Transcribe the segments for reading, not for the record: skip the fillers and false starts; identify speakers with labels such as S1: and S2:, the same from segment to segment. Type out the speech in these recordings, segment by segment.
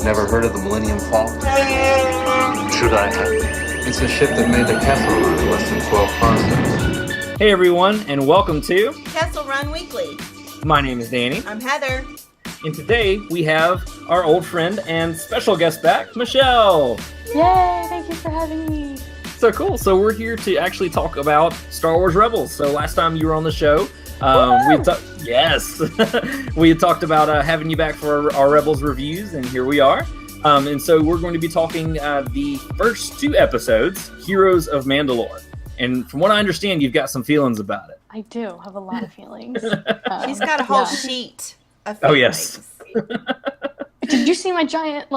S1: Never heard of the Millennium Falcon? Should I have? It's a ship that made the Kessel run in less than 12 parsecs.
S2: Hey everyone, and welcome to
S3: Kessel Run Weekly.
S2: My name is Danny,
S3: I'm Heather.
S2: and today we have our old friend and special guest back, Michelle.
S4: Yay! Thank you for having me.
S2: So cool. So we're here to actually talk about Star Wars Rebels. So last time you were on the show, we had talked about having you back for our Rebels reviews, and here we are. And so we're going to be talking the first two episodes, Heroes of Mandalore. And from what I understand, you've got some feelings about it.
S4: I do have a lot of feelings.
S3: She's got a whole sheet of feelings.
S2: Oh, yes.
S4: Did you see my giant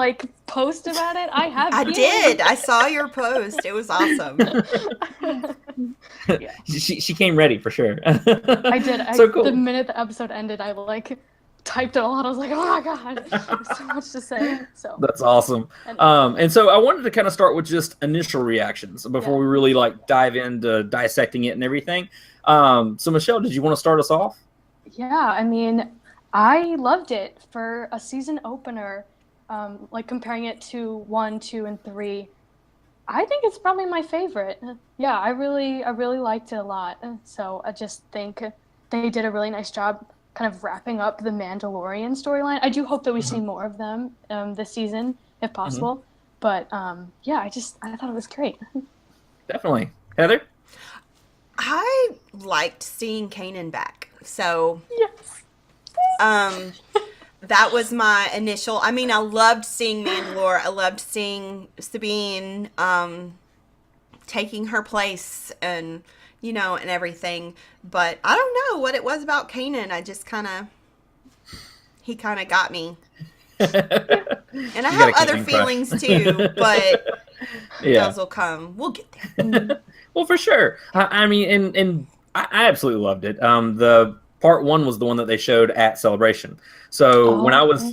S4: post about it? I have.
S3: I
S4: feelings.
S3: did. I saw your post. It was awesome.
S4: Yeah.
S2: She came ready for sure.
S4: I did.
S2: So cool.
S4: The minute the episode ended, I typed it all out. I was like, oh my god, there's so much to say. So
S2: That's awesome. And so I wanted to kind of start with just initial reactions before we really dive into dissecting it and everything. So Michelle, did you want to start us off?
S4: Yeah, I mean, I loved it for a season opener. Comparing it to 1, 2, and 3, I think it's probably my favorite. Yeah, I really liked it a lot. So I just think they did a really nice job kind of wrapping up the Mandalorian storyline. I do hope that we see more of them this season, if possible. But I thought it was great.
S2: Definitely. Heather?
S3: I liked seeing Kanan back. So
S4: Yes.
S3: that was my initial. I mean, I loved seeing Mandalore. I loved seeing Sabine taking her place and everything. But I don't know what it was about Kanan. I just he kind of got me. And I have other feelings too, but those will come. We'll get there.
S2: Well, for sure. I mean, and I absolutely loved it. The part 1 was the one that they showed at Celebration. So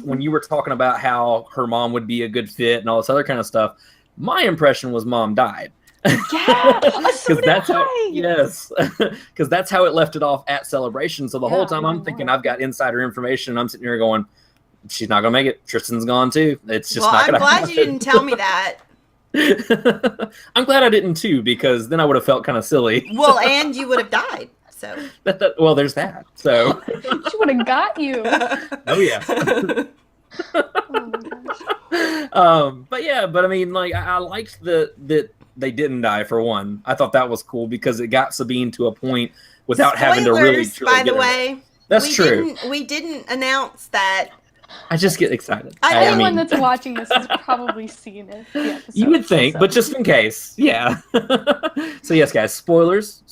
S2: when you were talking about how her mom would be a good fit and all this other kind of stuff, my impression was mom died.
S4: Yeah,
S2: because that's how it left it off at Celebration. So the whole time I'm thinking I've got insider information, and I'm sitting here going, she's not gonna make it. Tristan's gone too. It's just not gonna happen.
S3: I'm glad you didn't tell me that.
S2: I'm glad I didn't too, because then I would have felt kind of silly.
S3: Well, and you would have died. So
S2: well, there's that. So
S4: she would have got you.
S2: Oh yeah.
S4: Oh my gosh.
S2: But I mean, I liked that they didn't die for one. I thought that was cool because it got Sabine to a point without having to really.
S3: By the way,
S2: that's true.
S3: We didn't announce that.
S2: I just get excited.
S4: Anyone that's watching this has probably seen it.
S2: You would think, but just in case, yeah. So yes, guys, spoilers,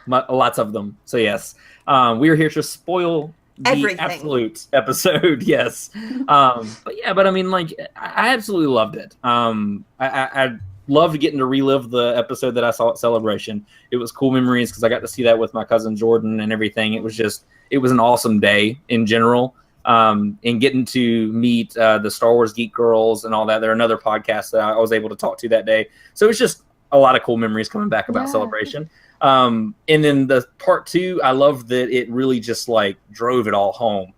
S2: lots of them. So yes, we are here to spoil the absolute episode. Yes, but I mean, I absolutely loved it. I loved getting to relive the episode that I saw at Celebration. It was cool memories because I got to see that with my cousin Jordan and everything. It was an awesome day in general. And getting to meet the Star Wars Geek Girls and all that. They're another podcast that I was able to talk to that day. So it's just a lot of cool memories coming back about Celebration. And then the part 2, I loved that it really just drove it all home.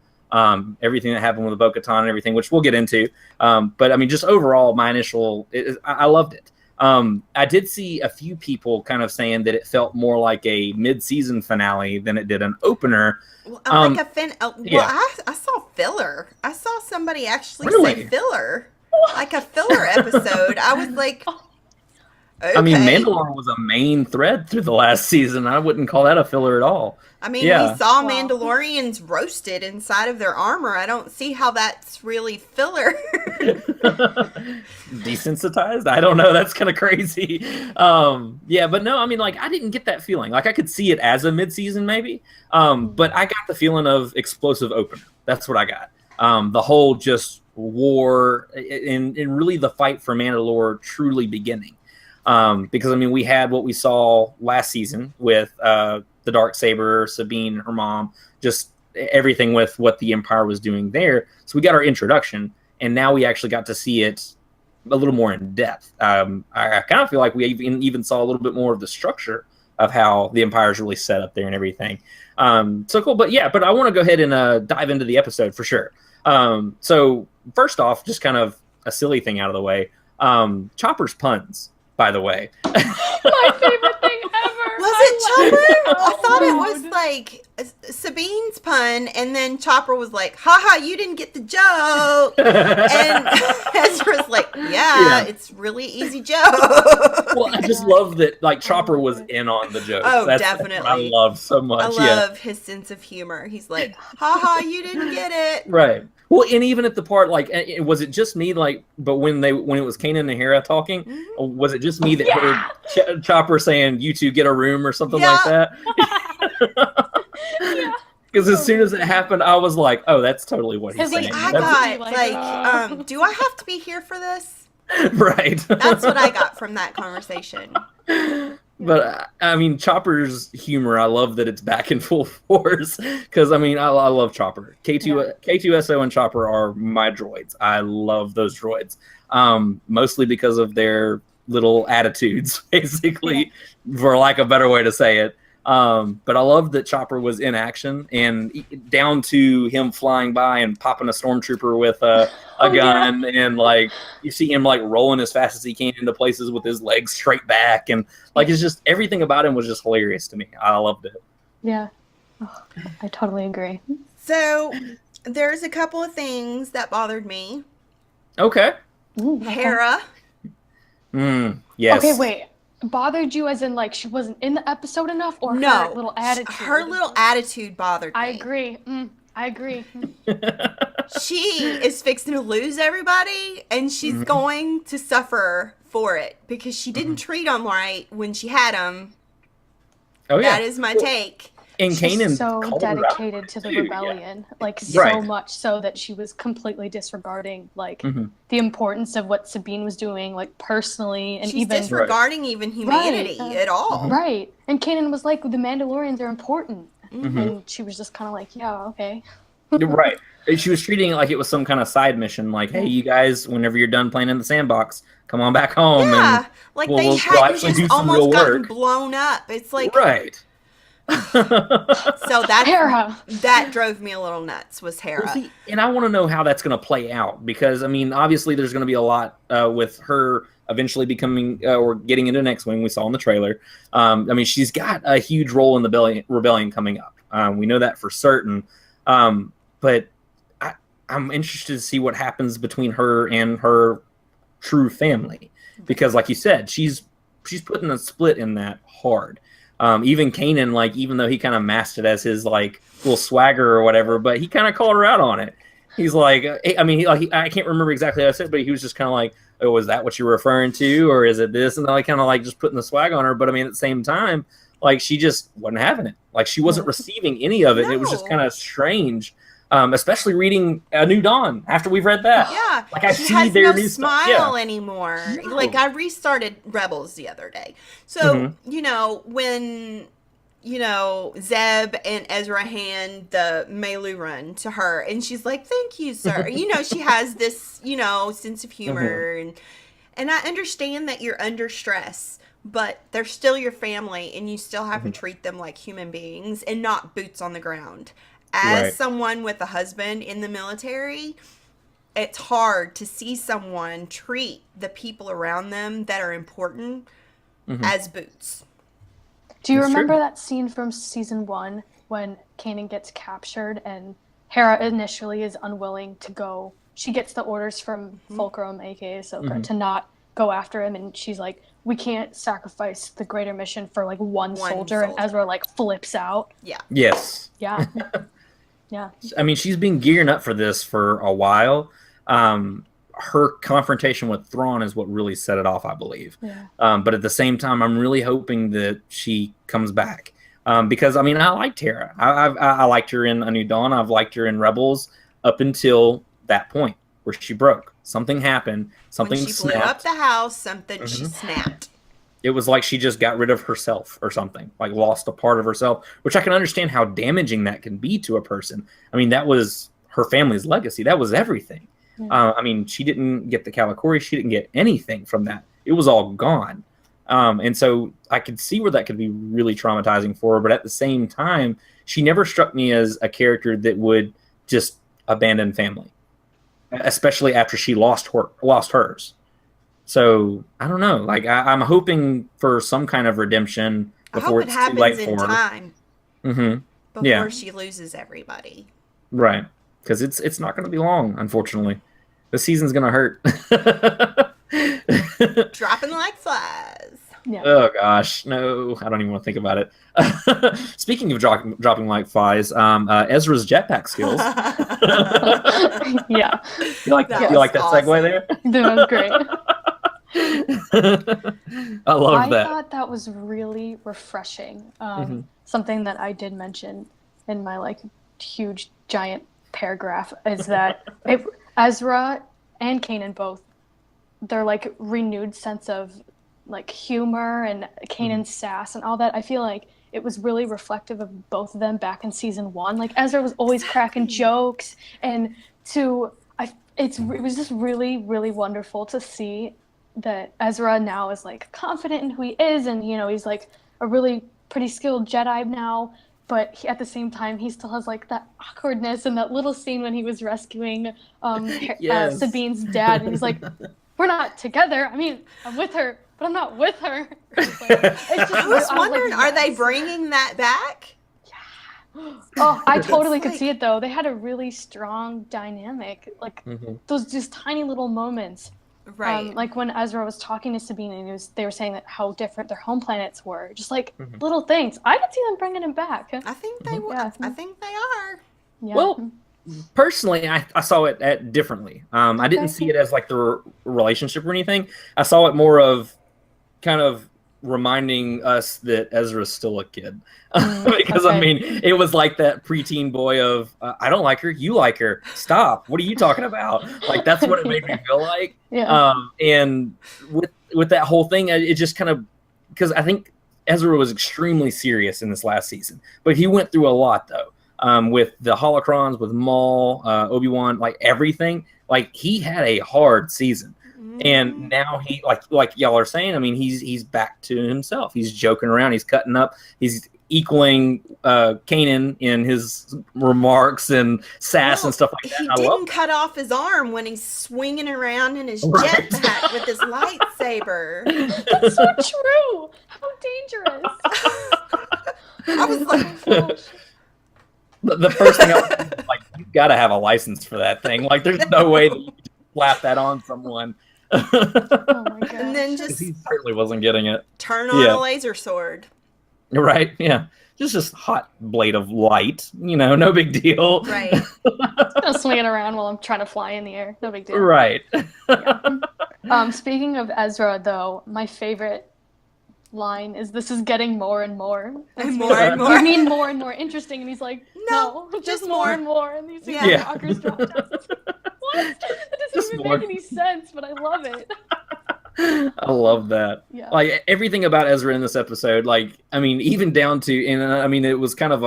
S2: Everything that happened with the Bo-Katan and everything, which we'll get into. But I mean, just overall, I loved it. I did see a few people kind of saying that it felt more like a mid-season finale than it did an opener.
S3: I saw filler. I saw somebody actually say filler, like a filler episode. I was like, okay.
S2: I mean, Mandalore was a main thread through the last season. I wouldn't call that a filler at all.
S3: I mean, we saw Mandalorians roasted inside of their armor. I don't see how that's really filler.
S2: Desensitized? I don't know. That's kind of crazy. But no, I mean, I didn't get that feeling. I could see it as a mid-season maybe, but I got the feeling of explosive opener. That's what I got. The whole just war and really the fight for Mandalore truly beginning. Because, I mean, we had what we saw last season with the Darksaber, Sabine, her mom, just everything with what the Empire was doing there. So we got our introduction, and now we actually got to see it a little more in depth. I kind of feel like we even saw a little bit more of the structure of how the Empire's really set up there and everything. So cool. But I want to go ahead and dive into the episode for sure. So first off, just kind of a silly thing out of the way. Chopper's puns, by the way.
S4: My favorite thing ever.
S3: Was it Chopper? I thought it was like Sabine's pun, and then Chopper was like, haha, you didn't get the joke. And Ezra's like, yeah, it's really easy joke.
S2: Well, I just love that, like, Chopper was in on the joke.
S3: Oh,
S2: That's
S3: definitely.
S2: what I love so much.
S3: I love his sense of humor. He's like, haha, you didn't get it.
S2: Right. Well, and even at the part, like, was it just me, like, but when it was Kanan and Hera talking, was it just me that heard Chopper saying, you two get a room or something like that? Because as soon as it happened, I was like, oh, that's totally what he's saying.
S3: I got, do I have to be here for this?
S2: Right.
S3: That's what I got from that conversation.
S2: But, I mean, Chopper's humor, I love that it's back in full force. Because, I mean, I love Chopper. K2SO and Chopper are my droids. I love those droids. Mostly because of their little attitudes, basically, for lack of a better way to say it. But I love that Chopper was in action, and down to him flying by and popping a stormtrooper with a gun, and like you see him like rolling as fast as he can into places with his legs straight back, and like it's just everything about him was just hilarious to me. I loved it.
S4: Yeah, I totally agree.
S3: So there's a couple of things that bothered me.
S2: Okay.
S3: Hera.
S2: Yes.
S4: Okay, wait. Bothered you as in like she wasn't in the episode enough, or her little attitude?
S3: Her little attitude bothered me.
S4: I agree. I agree.
S3: She is fixing to lose everybody, and she's going to suffer for it because she didn't treat them right when she had them.
S2: Oh yeah,
S3: that is my take.
S2: And Kanan
S4: so dedicated to the rebellion, like so much so that she was completely disregarding like the importance of what Sabine was doing, like personally, and
S3: she's
S4: even
S3: disregarding even humanity at all.
S4: Right, and Kanan was like, "The Mandalorians are important," and she was just kind of like, "Yeah, okay."
S2: Right. She was treating it like it was some kind of side mission, like, "Hey, you guys, whenever you're done playing in the sandbox, come on back home."
S3: Yeah,
S2: and
S3: like
S2: we'll
S3: actually just almost gotten blown up. It's like
S2: right.
S3: So that drove me a little nuts. Was Hera,
S2: well, see, and I want to know how that's going to play out, because I mean, obviously, there's going to be a lot with her eventually becoming or getting into X-Wing. We saw in the trailer. I mean, she's got a huge role in the rebellion coming up. We know that for certain. But I'm interested to see what happens between her and her true family, because, like you said, she's putting a split in that hard. Even Kanan, like, even though he kind of masked it as his like little swagger or whatever, but he kind of called her out on it. He's like, I mean, I can't remember exactly how I said it, but he was just kind of like, "Oh, is that what you're referring to, or is it this?" And I kind of like just putting the swag on her. But I mean, at the same time, like, she just wasn't having it. Like, she wasn't receiving any of it. And it was just kind of strange. Especially reading A New Dawn after we've read that.
S3: Yeah,
S2: like I
S3: she
S2: see
S3: has
S2: their
S3: no
S2: new
S3: smile anymore. No. Like, I restarted Rebels the other day, so you know when Zeb and Ezra hand the Melu run to her, and she's like, "Thank you, sir." She has this sense of humor, and I understand that you're under stress, but they're still your family, and you still have to treat them like human beings and not boots on the ground. As someone with a husband in the military, it's hard to see someone treat the people around them that are important as boots.
S4: Do you remember that scene from season 1 when Kanan gets captured and Hera initially is unwilling to go? She gets the orders from Fulcrum, aka Ahsoka, to not go after him, and she's like, "We can't sacrifice the greater mission for like one soldier," and Ezra like flips out.
S3: Yeah.
S2: Yes.
S4: Yeah. Yeah.
S2: I mean, she's been gearing up for this for a while. Her confrontation with Thrawn is what really set it off, I believe.
S4: Yeah.
S2: But at the same time, I'm really hoping that she comes back. Because, I mean, I liked Hera. I liked her in A New Dawn. I've liked her in Rebels up until that point where she broke. Something happened. Something
S3: when she
S2: snapped.
S3: blew up the house, she snapped.
S2: It was like she just got rid of herself or something, like lost a part of herself, which I can understand how damaging that can be to a person. I mean, that was her family's legacy. That was everything. I mean, she didn't get the Calicori. She didn't get anything from that. It was all gone. And so I could see where that could be really traumatizing for her. But at the same time, she never struck me as a character that would just abandon family, especially after she lost hers. So I don't know. Like I'm hoping for some kind of redemption before it's too late for her.
S3: Time.
S2: Mm-hmm.
S3: Before she loses everybody.
S2: Right. Because it's not going to be long, unfortunately. The season's going to hurt.
S3: Dropping like flies.
S4: Yeah.
S2: Oh gosh, no! I don't even want to think about it. Speaking of dropping like flies, Ezra's jetpack skills.
S4: Yeah.
S2: You like that
S3: awesome.
S2: segue there?
S4: That was great.
S2: I love that.
S4: I thought that was really refreshing. Something that I did mention in my like huge giant paragraph is that Ezra and Kanan both, their like renewed sense of like humor and Kanan's sass and all that. I feel like it was really reflective of both of them back in season 1. Like Ezra was always cracking jokes, and it was just really, really wonderful to see that Ezra now is like confident in who he is, and he's like a really pretty skilled Jedi now. But at the same time, he still has like that awkwardness and that little scene when he was rescuing Sabine's dad, and he's like, "We're not together. I mean, I'm with her, but I'm not with her."
S3: I was wondering, are they bringing that back?
S4: Yeah. Oh, I totally could see it though. They had a really strong dynamic, like those just tiny little moments.
S3: Right.
S4: Like when Ezra was talking to Sabine and they were saying that how different their home planets were. Just like little things. I could see them bringing him back.
S3: I think they will. I think they are.
S4: Yeah.
S2: Well, personally, I saw it differently. I didn't see it as like the relationship or anything. I saw it more of kind of reminding us that Ezra's still a kid. Because I mean, it was like that preteen boy of I don't like her, you like her. Stop. What are you talking about? Like that's what it made me feel like.
S4: Yeah.
S2: And with that whole thing, it just kind of, because I think Ezra was extremely serious in this last season, but he went through a lot though. With the holocrons, with Maul, Obi-Wan, like everything, like he had a hard season. And now he, like y'all are saying, I mean, he's back to himself. He's joking around. He's cutting up. He's equaling Kanan in his remarks and sass and stuff like that.
S3: He didn't cut off his arm when he's swinging around in his jetpack with his lightsaber.
S4: That's so true. How dangerous.
S3: I was like,
S2: the first thing I was like, you got to have a license for that thing. Like, there's no way that you can slap that on someone.
S4: Oh my god!
S3: And then just
S2: he certainly wasn't getting it.
S3: Turn on a laser sword.
S2: Right? Yeah. Just hot blade of light. No big deal.
S3: Right.
S4: I'll swing it around while I'm trying to fly in the air. No big deal.
S2: Right.
S4: Yeah. Speaking of Ezra, though, my favorite line is, "This is getting more and more."
S3: And more and more.
S4: You mean more and more interesting? And he's like, "No, just more and more." And these walkers drop down. What? That doesn't even make any sense, but I love it.
S2: I love that.
S4: Yeah.
S2: Like everything about Ezra in this episode, like I mean, even down to, and I mean, it was kind of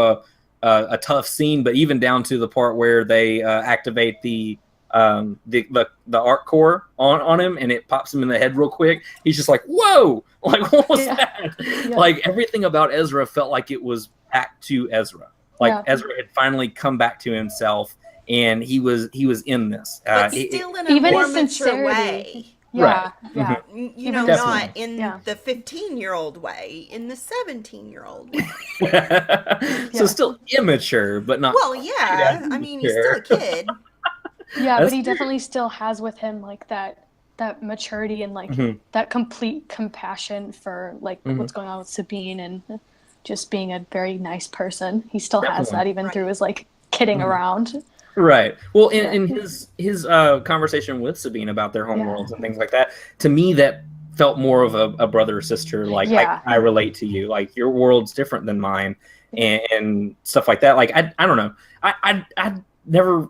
S2: a tough scene, but even down to the part where they activate the arc core on him, and it pops him in the head real quick. He's just like, "Whoa!" Like, what was that? Yeah. Like everything about Ezra felt like it was back to Ezra. Like Ezra had finally come back to himself, and he was in this,
S3: but still in a more mature way.
S4: Yeah,
S2: right.
S3: Yeah. Not in the 15-year-old way, in the 17-year-old way.
S2: So still immature, but not.
S3: Well, yeah. I mean, he's still a kid.
S4: Yeah, but he definitely still has with him like that maturity and like that complete compassion for like what's going on with Sabine and just being a very nice person. He still has that even through his like kidding around.
S2: Right. Well, in his conversation with Sabine about their homeworlds and things like that, to me that felt more of a brother or sister. Like I relate to you. Like your world's different than mine, and stuff like that. Like I don't know. I never.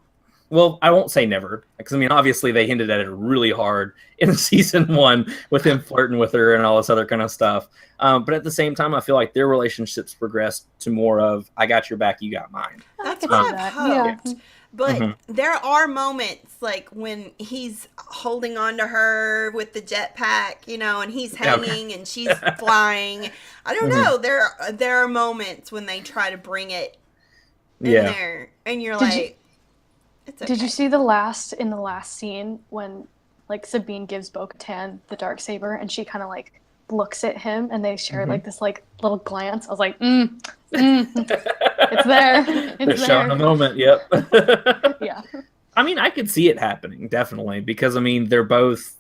S2: Well, I won't say never, because I mean obviously they hinted at it really hard in season 1 with him flirting with her and all this other kind of stuff. But at the same time, I feel like their relationships progressed to more of I got your back, you got mine.
S3: That's what I've hoped. But there are moments like when he's holding on to her with the jetpack, you know, and he's hanging and she's flying. I don't know. There are moments when they try to bring it in there, and you're it's okay.
S4: Did you see in the last scene when like Sabine gives Bo-Katan the Darksaber and she kind of like looks at him and they share like this like little glance? I was like, it's there.
S2: They're showing a moment. Yep.
S4: Yeah.
S2: I mean, I could see it happening, definitely, because I mean, they're both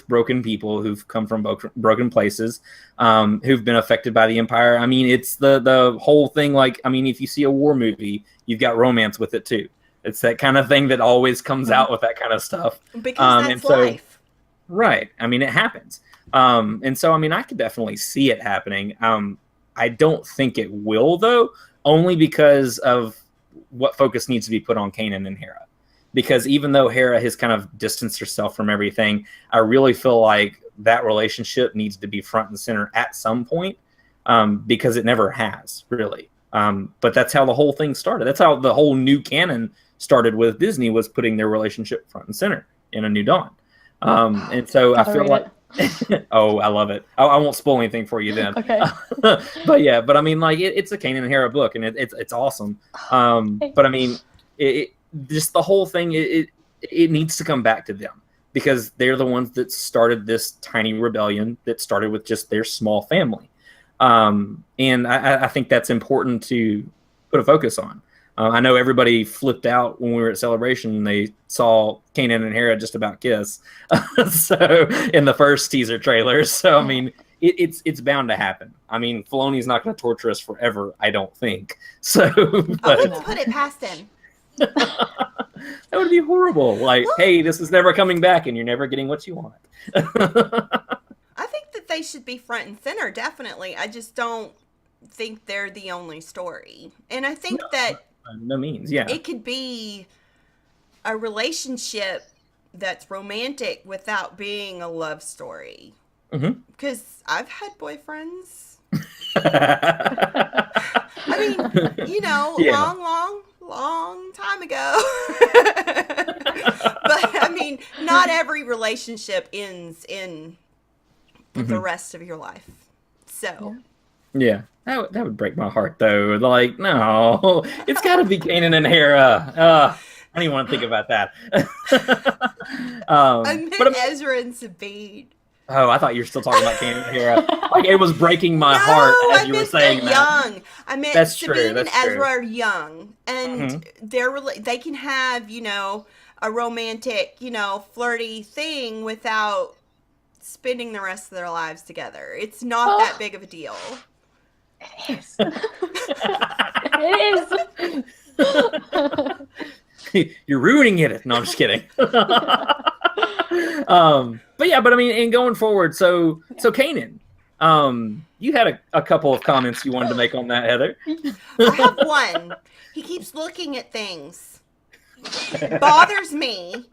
S2: broken people who've come from broken places, who've been affected by the Empire. I mean, it's the whole thing. Like, I mean, if you see a war movie, you've got romance with it too. It's that kind of thing that always comes out with that kind of stuff.
S3: Because that's life.
S2: Right. I mean, it happens. And so, I mean, I could definitely see it happening. I don't think it will, though, only because of what focus needs to be put on Kanan and Hera. Because even though Hera has kind of distanced herself from everything, I really feel like that relationship needs to be front and center at some point, because it never has, really. But that's how the whole thing started. That's how the whole new canon started with Disney, was putting their relationship front and center in A New Dawn. And so I feel like... Oh, I love it. I won't spoil anything for you then.
S4: Okay.
S2: but I mean, like, it's a Kanan and Hera book, and it's awesome. But I mean, just the whole thing, it needs to come back to them, because they're the ones that started this tiny rebellion that started with just their small family. And I think that's important to put a focus on. I know everybody flipped out when we were at Celebration and they saw Kanan and Hera just about kiss. So in the first teaser trailer. So I mean, it's bound to happen. I mean, Filoni's not going to torture us forever, I don't think. So
S3: I wouldn't put it past him.
S2: That would be horrible. Like, hey, this is never coming back, and you're never getting what you want.
S3: I think that they should be front and center, definitely. I just don't think they're the only story. And I think that
S2: no means, yeah,
S3: it could be a relationship that's romantic without being a love story. Because I've had boyfriends. I mean, you know, long time ago. But I mean, not every relationship ends in the rest of your life. So
S2: yeah, that would break my heart, though. Like, no, it's got to be Kanan and Hera. I don't even want to think about that.
S3: I meant Ezra and Sabine.
S2: Oh, I thought you were still talking about Kanan and Hera. Like, it was breaking my heart as you were saying that.
S3: Young. I meant
S2: that's
S3: Sabine
S2: true,
S3: and Ezra are young, and they can have, you know, a romantic, you know, flirty thing without spending the rest of their lives together. It's not that big of a deal.
S4: It is. It
S2: is. You're ruining it. No, I'm just kidding. But yeah, but I mean, and going forward, so Kanan, you had a couple of comments you wanted to make on that, Heather.
S3: I have one. He keeps looking at things. It bothers me.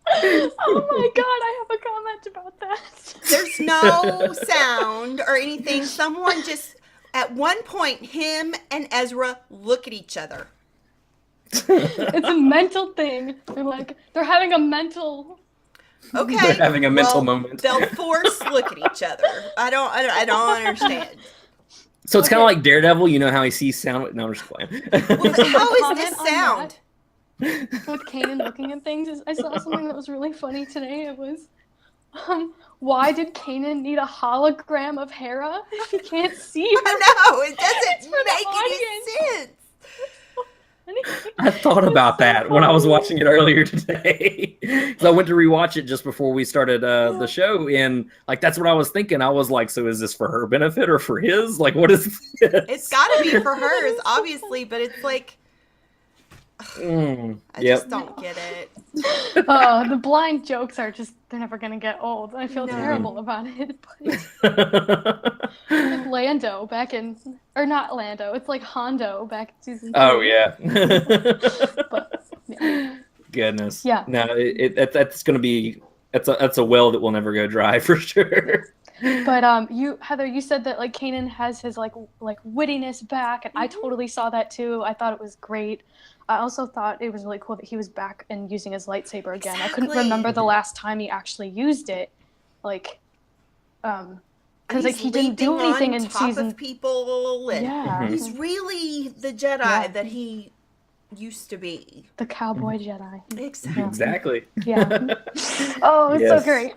S4: Oh my god, I have a comment about that.
S3: There's no sound or anything. Someone just, at one point, him and Ezra look at each other.
S4: It's a mental thing. They're having a mental...
S3: Okay.
S2: They're having a mental moment.
S3: They'll force look at each other. I don't understand.
S2: So it's kind of like Daredevil. You know how he sees sound? No, I'm just playing.
S3: Well, how is this sound?
S4: With Kanan looking at things, I saw something that was really funny today. It was, why did Kanan need a hologram of Hera if he can't see her?
S3: I know, it doesn't make any sense.
S2: I thought about that when I was watching it earlier today. So I went to rewatch it just before we started the show, and like that's what I was thinking. I was like, so is this for her benefit or for his? Like, what is this?
S3: It's got to be for hers, obviously, but it's like I just don't get it.
S4: The blind jokes are they're never going to get old. I feel terrible about it. But like Lando back in, or not Lando, it's like Hondo back in season 2.
S2: Oh, yeah.
S4: But, yeah.
S2: Goodness.
S4: Yeah.
S2: No, that's going to be, that's a well that will never go dry for sure.
S4: But Heather, you said that like Kanan has his like wittiness back, and I totally saw that too. I thought it was great. I also thought it was really cool that he was back and using his lightsaber again.
S3: Exactly.
S4: I couldn't remember the last time he actually used it. Like, because like he didn't do anything in season.
S3: Of people, and he's really the Jedi that he used to be.
S4: The cowboy Jedi.
S2: Exactly.
S4: Yeah. Oh, it's so great.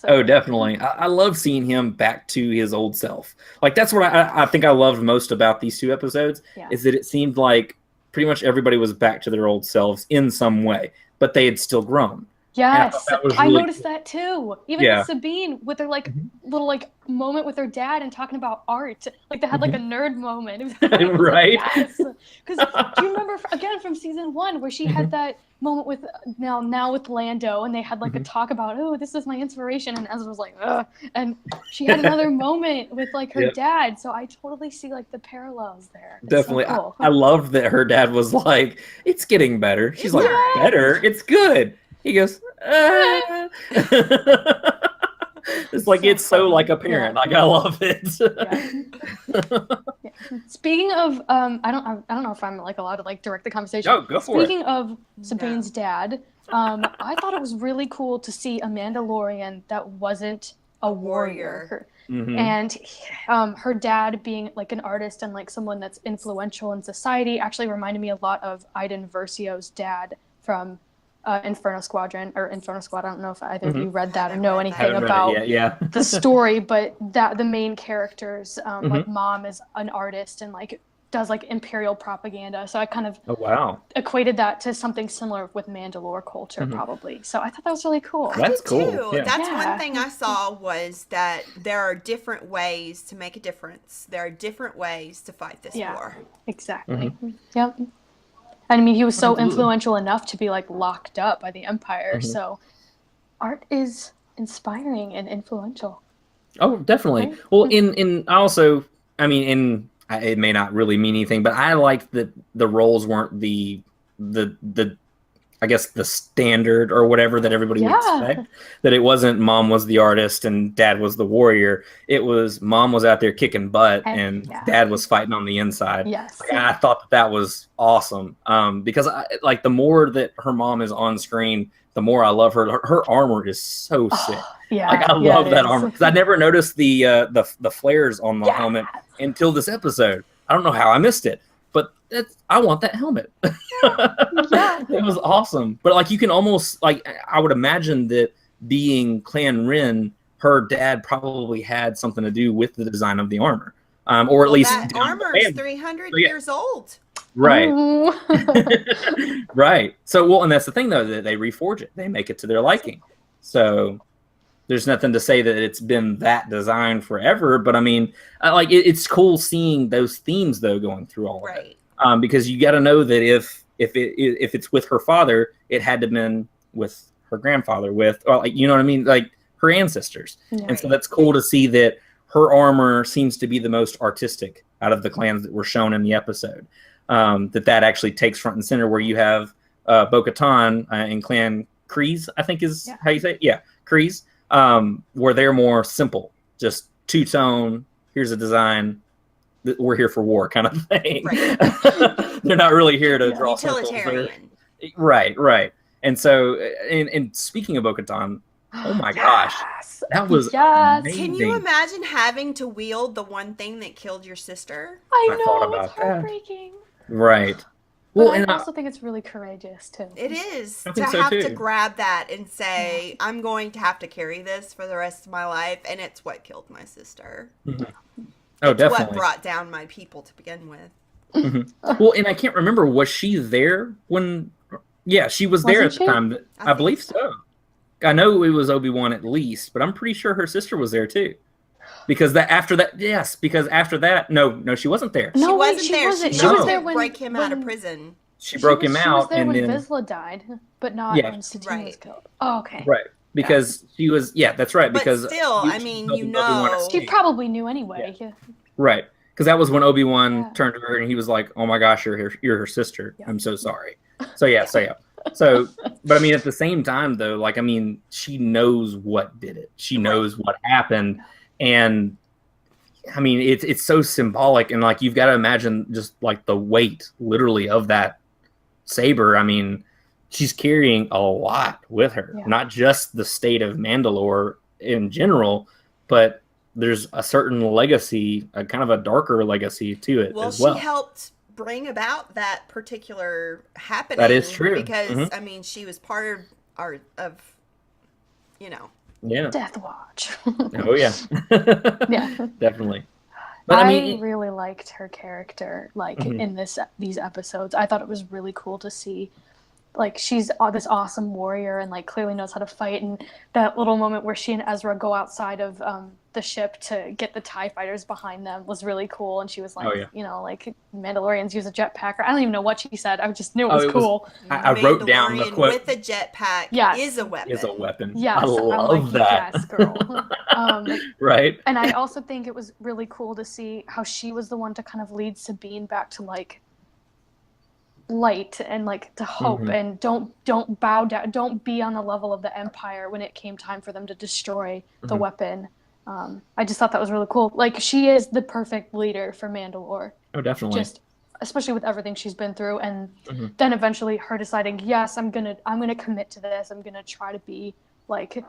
S2: Oh, definitely. I love seeing him back to his old self. Like, that's what I think I loved most about these 2 episodes, is that it seemed like pretty much everybody was back to their old selves in some way, but they had still grown.
S4: Yes, I noticed that too. Even with Sabine, with their like little like moment with her dad and talking about art, like they had like a nerd moment,
S2: right?
S4: Yes, because do you remember again from season 1 where she had that moment with now with Lando, and they had like a talk about, oh, this is my inspiration, and Ezra was like, ugh, and she had another moment with like her dad. So I totally see like the parallels there. It's
S2: definitely,
S4: so cool.
S2: I love that her dad was like, it's getting better. She's like, better? It's good. He goes, It's like, it's so like a parent. Like, I love it.
S4: Speaking of, I don't know if I'm like allowed to like direct the conversation.
S2: Oh, go for it.
S4: Speaking of Sabine's dad, I thought it was really cool to see a Mandalorian that wasn't a warrior. And her dad being like an artist and like someone that's influential in society actually reminded me a lot of Iden Versio's dad from Inferno Squad. I don't know if either of you read that or know anything about the story, but that the main character's like mom is an artist and like does like imperial propaganda. So I kind of equated that to something similar with Mandalore culture probably. So I thought that was really cool.
S2: That's cool.
S3: Yeah. That's one thing I saw was that there are different ways to make a difference. There are different ways to fight this war.
S4: Exactly. Yep. I mean, he was so influential enough to be like locked up by the Empire. So art is inspiring and influential.
S2: Oh, definitely. Right? Well, in also, I mean, it may not really mean anything, but I liked that the roles weren't the I guess the standard or whatever that everybody would expect. That it wasn't mom was the artist and dad was the warrior. It was mom was out there kicking butt and dad was fighting on the inside.
S4: Yes.
S2: Like, I thought that was awesome. Because like the more that her mom is on screen, the more I love her. Her armor is so sick. Like, I love that armor, because I never noticed the flares on the helmet until this episode. I don't know how I missed it, but I want that helmet. It was awesome. But like, you can almost like, I would imagine that being Clan Wren, her dad probably had something to do with the design of the armor, or at least
S3: that armor is 300 years old.
S2: Right. Right. So, and that's the thing though, that they reforge it. They make it to their liking. So there's nothing to say that it's been that design forever, but I mean, like it's cool seeing those themes though going through all of it, because you got to know that if it's with her father, it had to have been with her grandfather, or like, you know what I mean, like her ancestors, and so that's cool to see that her armor seems to be the most artistic out of the clans that were shown in the episode. That actually takes front and center, where you have Bo-Katan and Clan Kryze, I think is how you say it. Yeah, Kryze. Where they're more simple, just two-tone, here's a design, we're here for war kind of thing. Right. They're not really here to draw
S3: utilitarian.
S2: Right. And so, and speaking of Bo-Katan, oh my gosh, that was amazing.
S3: Can you imagine having to wield the one thing that killed your sister?
S4: I know, it's heartbreaking.
S2: Right.
S4: Well, and I also think it's really courageous too.
S3: It is to have to grab that and say, I'm going to have to carry this for the rest of my life, and it's what killed my sister.
S2: Oh,
S3: it's
S2: definitely.
S3: What brought down my people to begin with.
S2: Well, and I can't remember, was she there when? Yeah, she was there at the time. I believe so. I know it was Obi-Wan at least, but I'm pretty sure her sister was there too. Because after that, no, she wasn't there.
S3: No, she wasn't there. She was there when break him out of prison.
S2: She broke him out,
S4: she was there
S2: and
S4: when
S2: then
S4: Vizsla died, but not when Satine was killed. Oh, okay.
S2: Right, because she was. Yeah, that's right.
S3: But
S2: because
S3: still, I mean, you know,
S4: she probably knew anyway.
S2: Yeah. Right, because that was when Obi-Wan turned to her and he was like, "Oh my gosh, you're her sister. I'm so sorry." So yeah. So, but I mean, at the same time, though, like, I mean, she knows what did it. She knows what happened. And I mean, it's so symbolic, and like, you've got to imagine just like the weight literally of that saber, I mean, she's carrying a lot with her, not just the state of Mandalore in general, but there's a certain legacy, a kind of a darker legacy to it as well.
S3: She helped bring about that particular happening.
S2: That is true.
S3: Because, I mean, she was part of
S4: Death Watch.
S2: Oh, yeah.
S4: Yeah.
S2: Definitely. But
S4: I really liked her character, like, in these episodes. I thought it was really cool to see, like, she's this awesome warrior and, like, clearly knows how to fight. And that little moment where she and Ezra go outside of the ship to get the TIE fighters behind them was really cool. And she was like, like, Mandalorians use a jetpack. Or I don't even know what she said. I just knew it was cool.
S2: I wrote down the quote.
S3: With a jetpack is a weapon.
S2: Is a weapon.
S4: Yes,
S2: I love that.
S4: Yes, girl.
S2: Right.
S4: And I also think it was really cool to see how she was the one to kind of lead Sabine back to, like, light and, like, to hope, and don't bow down, don't be on the level of the Empire when it came time for them to destroy the weapon. I just thought that was really cool. Like, she is the perfect leader for Mandalore.
S2: Oh, definitely.
S4: Just especially with everything she's been through, and then eventually her deciding, yes, I'm gonna commit to this. I'm gonna try to be, like,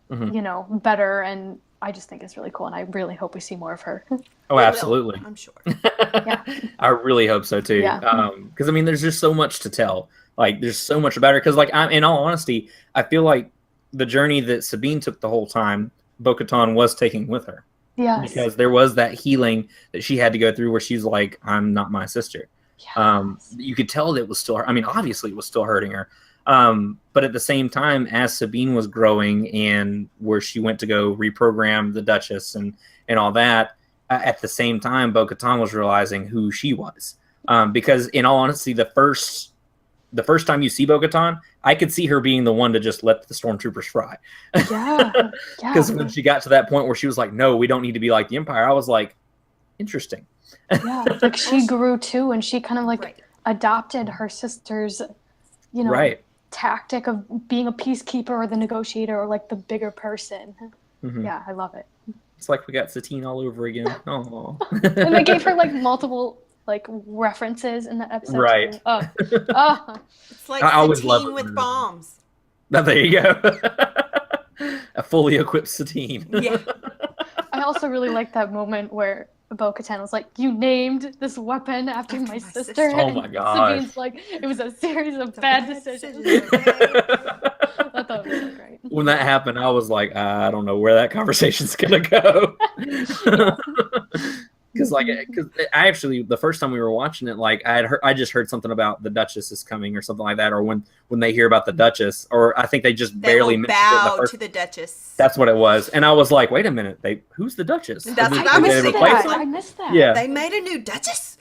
S4: better. And I just think it's really cool, and I really hope we see more of her.
S2: Oh, absolutely.
S3: I'm sure.
S2: Yeah. I really hope so too.
S4: Yeah.
S2: Because I mean, there's just so much to tell. Like, there's so much about her. Because, like, in all honesty, I feel like the journey that Sabine took the whole time, Bo-Katan was taking with her.
S4: Yes.
S2: Because there was that healing that she had to go through where she's like, I'm not my sister. Yes. You could tell that it was still, I mean, obviously it was still hurting her. But at the same time, as Sabine was growing and where she went to go reprogram the Duchess and all that, at the same time, Bo-Katan was realizing who she was. Because in all honesty, the first time you see Bo-Katan, I could see her being the one to just let the stormtroopers fry.
S4: Yeah.
S2: Because when she got to that point where she was like, no, we don't need to be like the Empire, I was like, interesting.
S4: Yeah, like, she grew too, and she kind of, like, adopted her sister's, tactic of being a peacekeeper or the negotiator or, like, the bigger person. Yeah, I love it.
S2: It's like we got Satine all over again. Oh.
S4: And they gave her, like, multiple, like, references in the episode.
S2: Right.
S3: It's like Satine with bombs.
S2: Now, there you go. A fully equipped Satine.
S3: Yeah.
S4: I also really like that moment where Bo-Katan was like, you named this weapon after my sister.
S2: Oh my gosh.
S4: Sabine's like, it was a series of bad decisions. I thought it was so great.
S2: When that happened, I was like, I don't know where that conversation's gonna go. Because I actually, the first time we were watching it, like, I just heard something about the Duchess is coming or something like that, or when they hear about the Duchess, or I think they just barely
S3: bow to the Duchess.
S2: That's what it was, and I was like, wait a minute, who's the Duchess?
S3: That's what I was thinking.
S4: I missed that.
S2: Yeah,
S3: they made a new Duchess.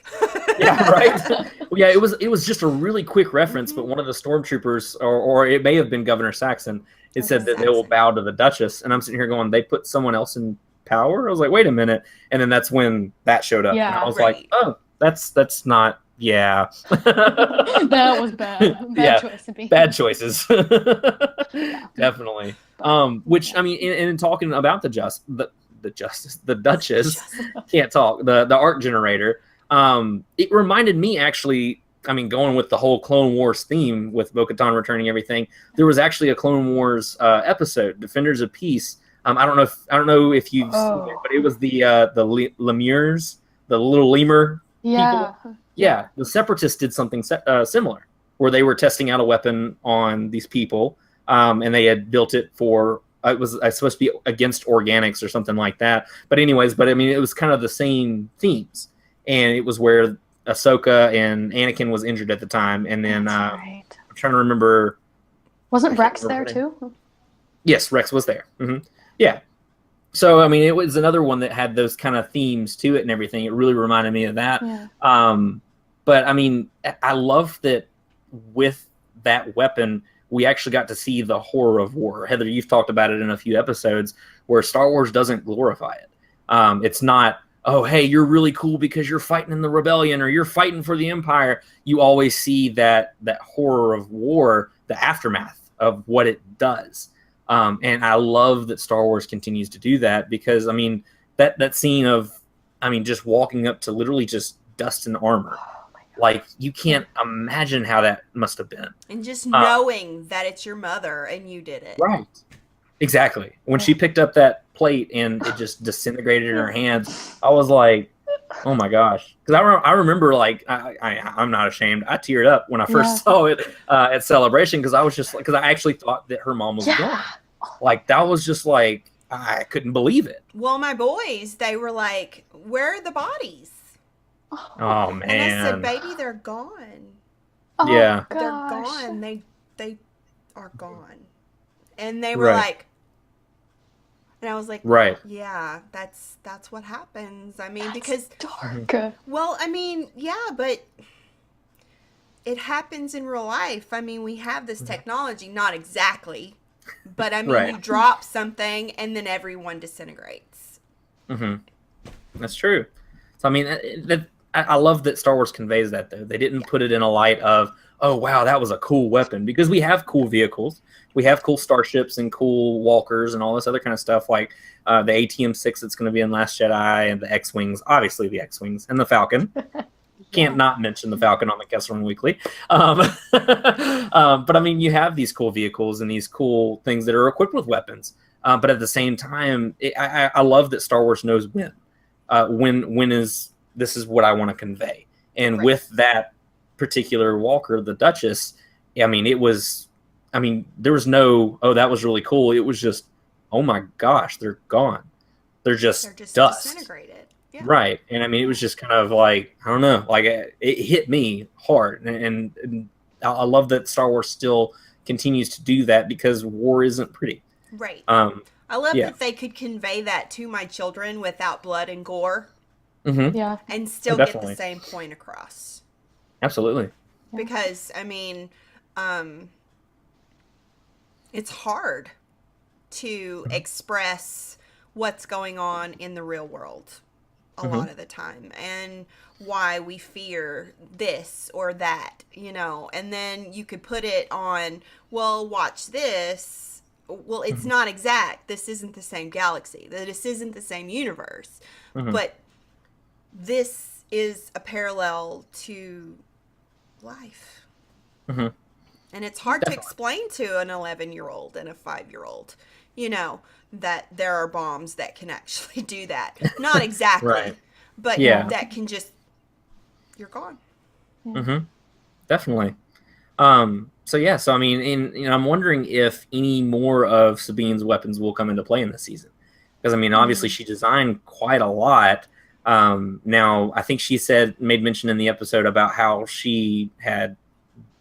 S2: Yeah, right. Yeah, it was just a really quick reference, but one of the stormtroopers, or it may have been Governor Saxon, said that they will bow to the Duchess, and I'm sitting here going, they put someone else in power? I was like, wait a minute, and then that's when that showed up, and I was like, oh, that's not, yeah.
S4: That was bad. Choice to be.
S2: Bad choices. Definitely. Which, I mean, in talking about the Duchess, can't talk, the art generator, it reminded me, actually, I mean, going with the whole Clone Wars theme with Bo-Katan returning everything, there was actually a Clone Wars episode, Defenders of Peace. I don't know if you've seen it, but it was the lemurs, the little lemur people. Yeah, the Separatists did something similar, where they were testing out a weapon on these people, and they had built it for, it was supposed to be against organics or something like that. But anyways, I mean, it was kind of the same themes, and it was where Ahsoka and Anakin was injured at the time, and then I'm trying to remember.
S4: Wasn't Rex there too?
S2: Yes, Rex was there. Mm-hmm. Yeah. So, I mean, it was another one that had those kind of themes to it and everything. It really reminded me of that. Yeah. But, I mean, I love that with that weapon, we actually got to see the horror of war. Heather, you've talked about it in a few episodes, where Star Wars doesn't glorify it. It's not, oh, hey, you're really cool because you're fighting in the rebellion or you're fighting for the Empire. You always see that horror of war, the aftermath of what it does. And I love that Star Wars continues to do that, because, I mean, that scene of, I mean, just walking up to literally just dust and armor.
S4: Oh my
S2: Like, you can't imagine how that must have been.
S3: And just knowing that it's your mother and you did it.
S2: Right. Exactly. When she picked up that plate and it just disintegrated in her hands, I was like, oh my gosh. Because I remember, like, I'm not ashamed. I teared up when I first saw it at Celebration, because I was just like, because I actually thought that her mom was gone. Like, that was just like, I couldn't believe it.
S3: Well, my boys, they were like, where are the bodies?
S2: Oh, man.
S3: And I said, baby, they're gone.
S4: Oh,
S2: yeah.
S3: They're gone. They are gone. And they were like, and I was like,
S2: right.
S3: Yeah, that's what happens. I mean,
S4: That's
S3: because
S4: dark.
S3: Well, I mean, yeah, but it happens in real life. I mean, we have this technology, not exactly, but I mean, you drop something and then everyone disintegrates.
S2: That's true. So I mean, I love that Star Wars conveys that, though. They didn't put it in a light of, oh wow, that was a cool weapon, because we have cool vehicles. We have cool starships and cool walkers and all this other kind of stuff, like the ATM-6 that's going to be in Last Jedi, and the X-Wings, obviously the X-Wings, and the Falcon. Can't not mention the Falcon on the Kessel Run Weekly. But I mean, you have these cool vehicles and these cool things that are equipped with weapons. But at the same time, I love that Star Wars knows when. This is what I want to convey. And with that particular walker, the Duchess, I mean, there was no, oh, that was really cool. It was just, oh my gosh, they're gone. They're just dust.
S3: Disintegrated. Yeah.
S2: Right. And I mean, it was just kind of like, I don't know, like it hit me hard. And I love that Star Wars still continues to do that, because war isn't pretty.
S3: Right. I love that they could convey that to my children without blood and gore.
S4: Yeah.
S3: And still get the same point across.
S2: Absolutely.
S3: Because, I mean, it's hard to express what's going on in the real world a lot of the time, and why we fear this or that, you know. And then you could put it on, well, watch this. Well, it's not exact. This isn't the same galaxy. This isn't the same universe. But this is a parallel to life. And it's hard to explain to an 11-year-old and a 5-year-old, you know, that there are bombs that can actually do that. Not exactly, but that can just, you're gone.
S2: Definitely. So I mean, I'm wondering if any more of Sabine's weapons will come into play in this season, because I mean, obviously she designed quite a lot. Now I think she made mention in the episode about how she had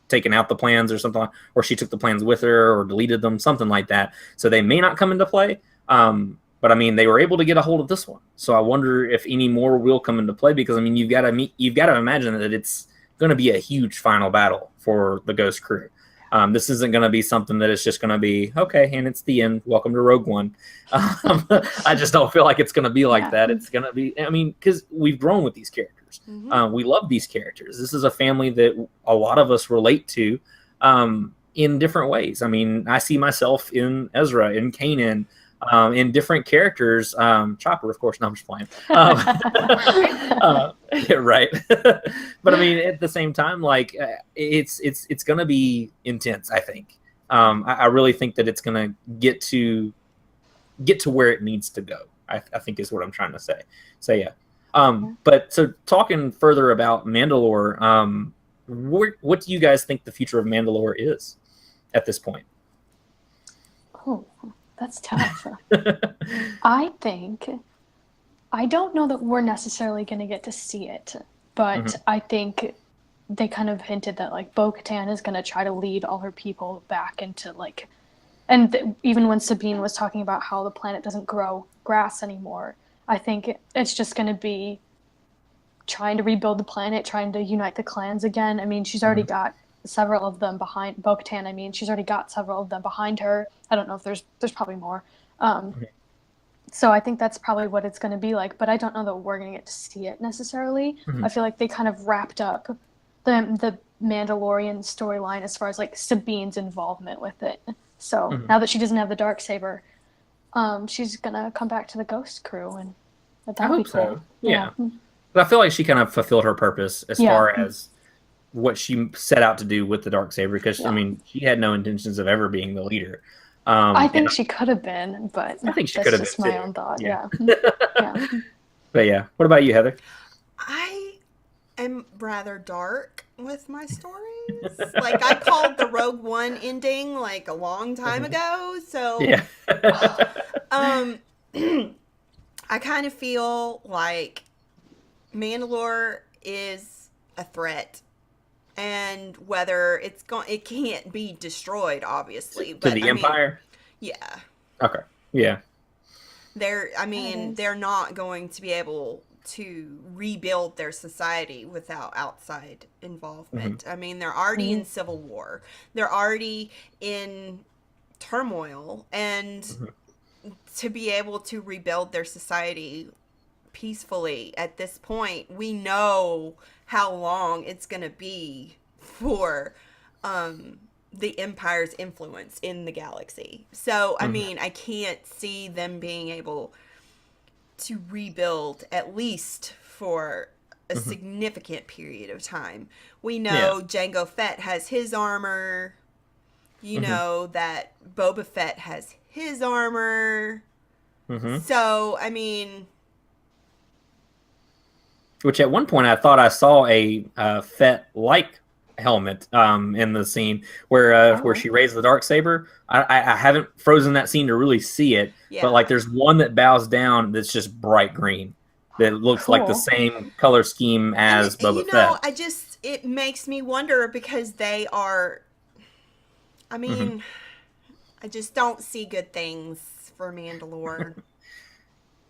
S2: taken out the plans or something, or she took the plans with her or deleted them, something like that. So they may not come into play. But I mean, they were able to get a hold of this one. So I wonder if any more will come into play, because I mean, you've got to imagine that it's going to be a huge final battle for the Ghost crew. This isn't going to be something that is just going to be, okay, and it's the end. Welcome to Rogue One. I just don't feel like it's going to be like that. It's going to be, I mean, because we've grown with these characters. We love these characters. This is a family that a lot of us relate to in different ways. I mean, I see myself in Ezra, in Kanan, in different characters. Chopper, of course. No, I'm just playing. Right. But I mean, at the same time, like it's going to be intense. I think. I really think that it's going to get to where it needs to go. I think is what I'm trying to say. So yeah. But so talking further about Mandalore, what do you guys think the future of Mandalore is at this point?
S4: Oh, that's tough. I don't know that we're necessarily going to get to see it, but I think they kind of hinted that like Bo-Katan is going to try to lead all her people back into like, even when Sabine was talking about how the planet doesn't grow grass anymore, I think it's just going to be trying to rebuild the planet, trying to unite the clans again. I mean, she's already got several of them behind Bo-Katan. I mean, she's already got several of them behind her. I don't know if there's probably more. So I think that's probably what it's going to be like, but I don't know that we're going to get to see it necessarily. I feel like they kind of wrapped up the Mandalorian storyline as far as like Sabine's involvement with it. So now that she doesn't have the Darksaber, she's going to come back to the Ghost crew, and that'd be cool.
S2: So. Yeah. I feel like she kind of fulfilled her purpose as far as what she set out to do with the Darksaber, because I mean, she had no intentions of ever being the leader.
S4: I think she could have been, but
S2: I think she
S4: that's
S2: could have
S4: just
S2: been
S4: my
S2: too.
S4: own thought.
S2: Yeah.
S4: Yeah.
S2: But yeah, what about you, Heather?
S3: I am rather dark with my stories. Like, I called the Rogue One ending like a long time ago, so
S2: Yeah.
S3: I kind of feel like Mandalore is a threat, and whether it can't be destroyed, obviously.
S2: To the Empire?
S3: Yeah.
S2: Okay. Yeah.
S3: They're not going to be able to rebuild their society without outside involvement. I mean, they're already in civil war. They're already in turmoil, and to be able to rebuild their society peacefully at this point, we know how long it's going to be for the Empire's influence in the galaxy. So, I mean, I can't see them being able to rebuild, at least for a significant period of time. We know Jango Fett has his armor. You know that Boba Fett has his armor. So, I mean...
S2: Which at one point I thought I saw a Fett-like helmet in the scene where she raised the Darksaber. I haven't frozen that scene to really see it, but like there's one that bows down that's just bright green that looks like the same color scheme as Boba Fett.
S3: It makes me wonder, because they are, I mean, I just don't see good things for Mandalore.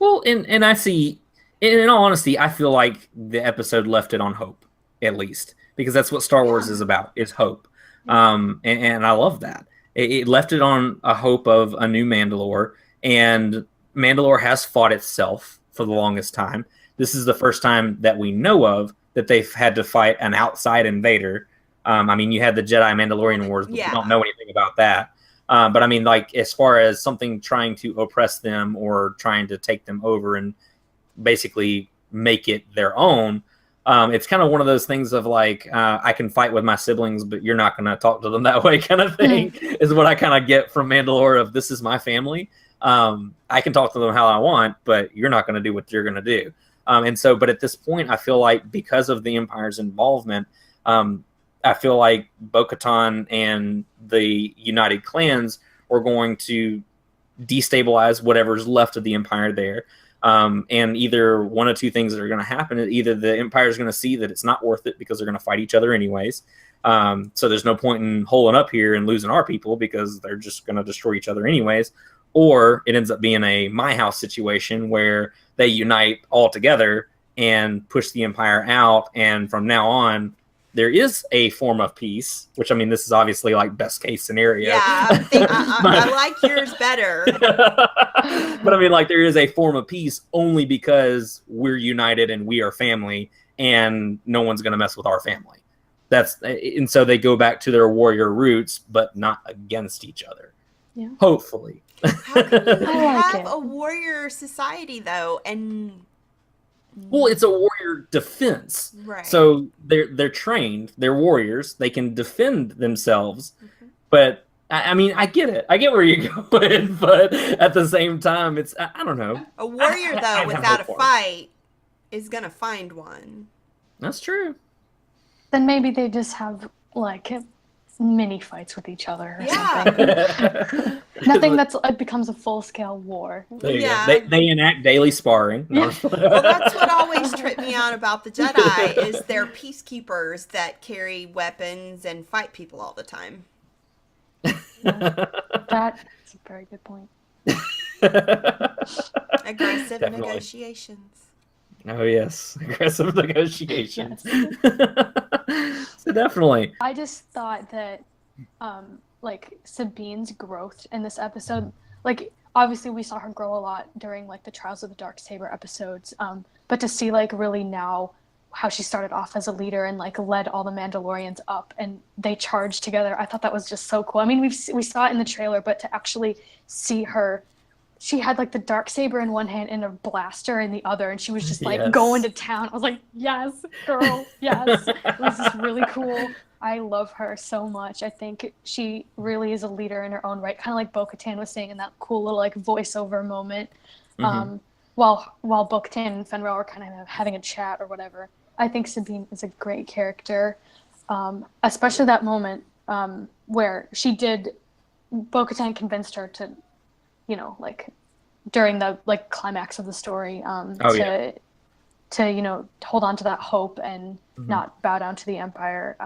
S2: Well, and I see, in all honesty, I feel like the episode left it on hope, at least. Because that's what Star Wars is about, is hope. And I love that. It left it on a hope of a new Mandalore, and Mandalore has fought itself for the longest time. This is the first time that we know of that they've had to fight an outside invader. I mean, you had the Jedi Mandalorian Wars, but we don't know anything about that. But I mean, like, as far as something trying to oppress them or trying to take them over and basically make it their own, it's kind of one of those things of like, I can fight with my siblings, but you're not going to talk to them that way kind of thing is what I kind of get from Mandalore of, this is my family. I can talk to them how I want, but you're not going to do what you're going to do. And so, but at this point, I feel like because of the Empire's involvement, I feel like Bo-Katan and the United Clans are going to destabilize whatever's left of the Empire there. And either one of two things that are going to happen. Either the Empire is going to see that it's not worth it because they're going to fight each other anyways. So there's no point in holding up here and losing our people because they're just going to destroy each other anyways. Or it ends up being a My House situation where they unite all together and push the Empire out. And from now on, there is a form of peace, which, I mean, this is obviously like best case scenario.
S3: Yeah, I like yours better.
S2: But I mean, like, there is a form of peace only because we're united and we are family, and no one's going to mess with our family. And so they go back to their warrior roots, but not against each other. Yeah. Hopefully.
S3: How can you have a warrior society though, and
S2: well, it's a warrior defense.
S3: Right.
S2: So they're trained, they're warriors, they can defend themselves. But I mean, I get it. I get where you're going, but at the same time, it's I don't know.
S3: A warrior without a fight is gonna find one.
S2: That's true.
S4: Then maybe they just have like mini fights with each other or something. Nothing it becomes a full-scale war.
S2: They enact daily sparring.
S3: Well, that's what always tripped me out about the Jedi is they're peacekeepers that carry weapons and fight people all the time.
S4: That's a very good point.
S3: Aggressive negotiations.
S2: Oh yes, aggressive negotiations. Yes. So definitely.
S4: I just thought that, like Sabine's growth in this episode, like obviously we saw her grow a lot during like the Trials of the Darksaber episodes, but to see like really now how she started off as a leader and like led all the Mandalorians up and they charged together, I thought that was just so cool. I mean, we saw it in the trailer, but to actually see her she had like the dark saber in one hand and a blaster in the other, and she was just like
S2: Yes.
S4: going to town. I was like, yes, girl, yes. It was just really cool. I love her so much. I think she really is a leader in her own right, kind of like Bo-Katan was saying in that cool little like voiceover moment. While Bo-Katan and Fenrir are kind of having a chat or whatever. I think Sabine is a great character, especially that moment where Bo-Katan convinced her to, like during the like climax of the story, to hold on to that hope and not bow down to the Empire.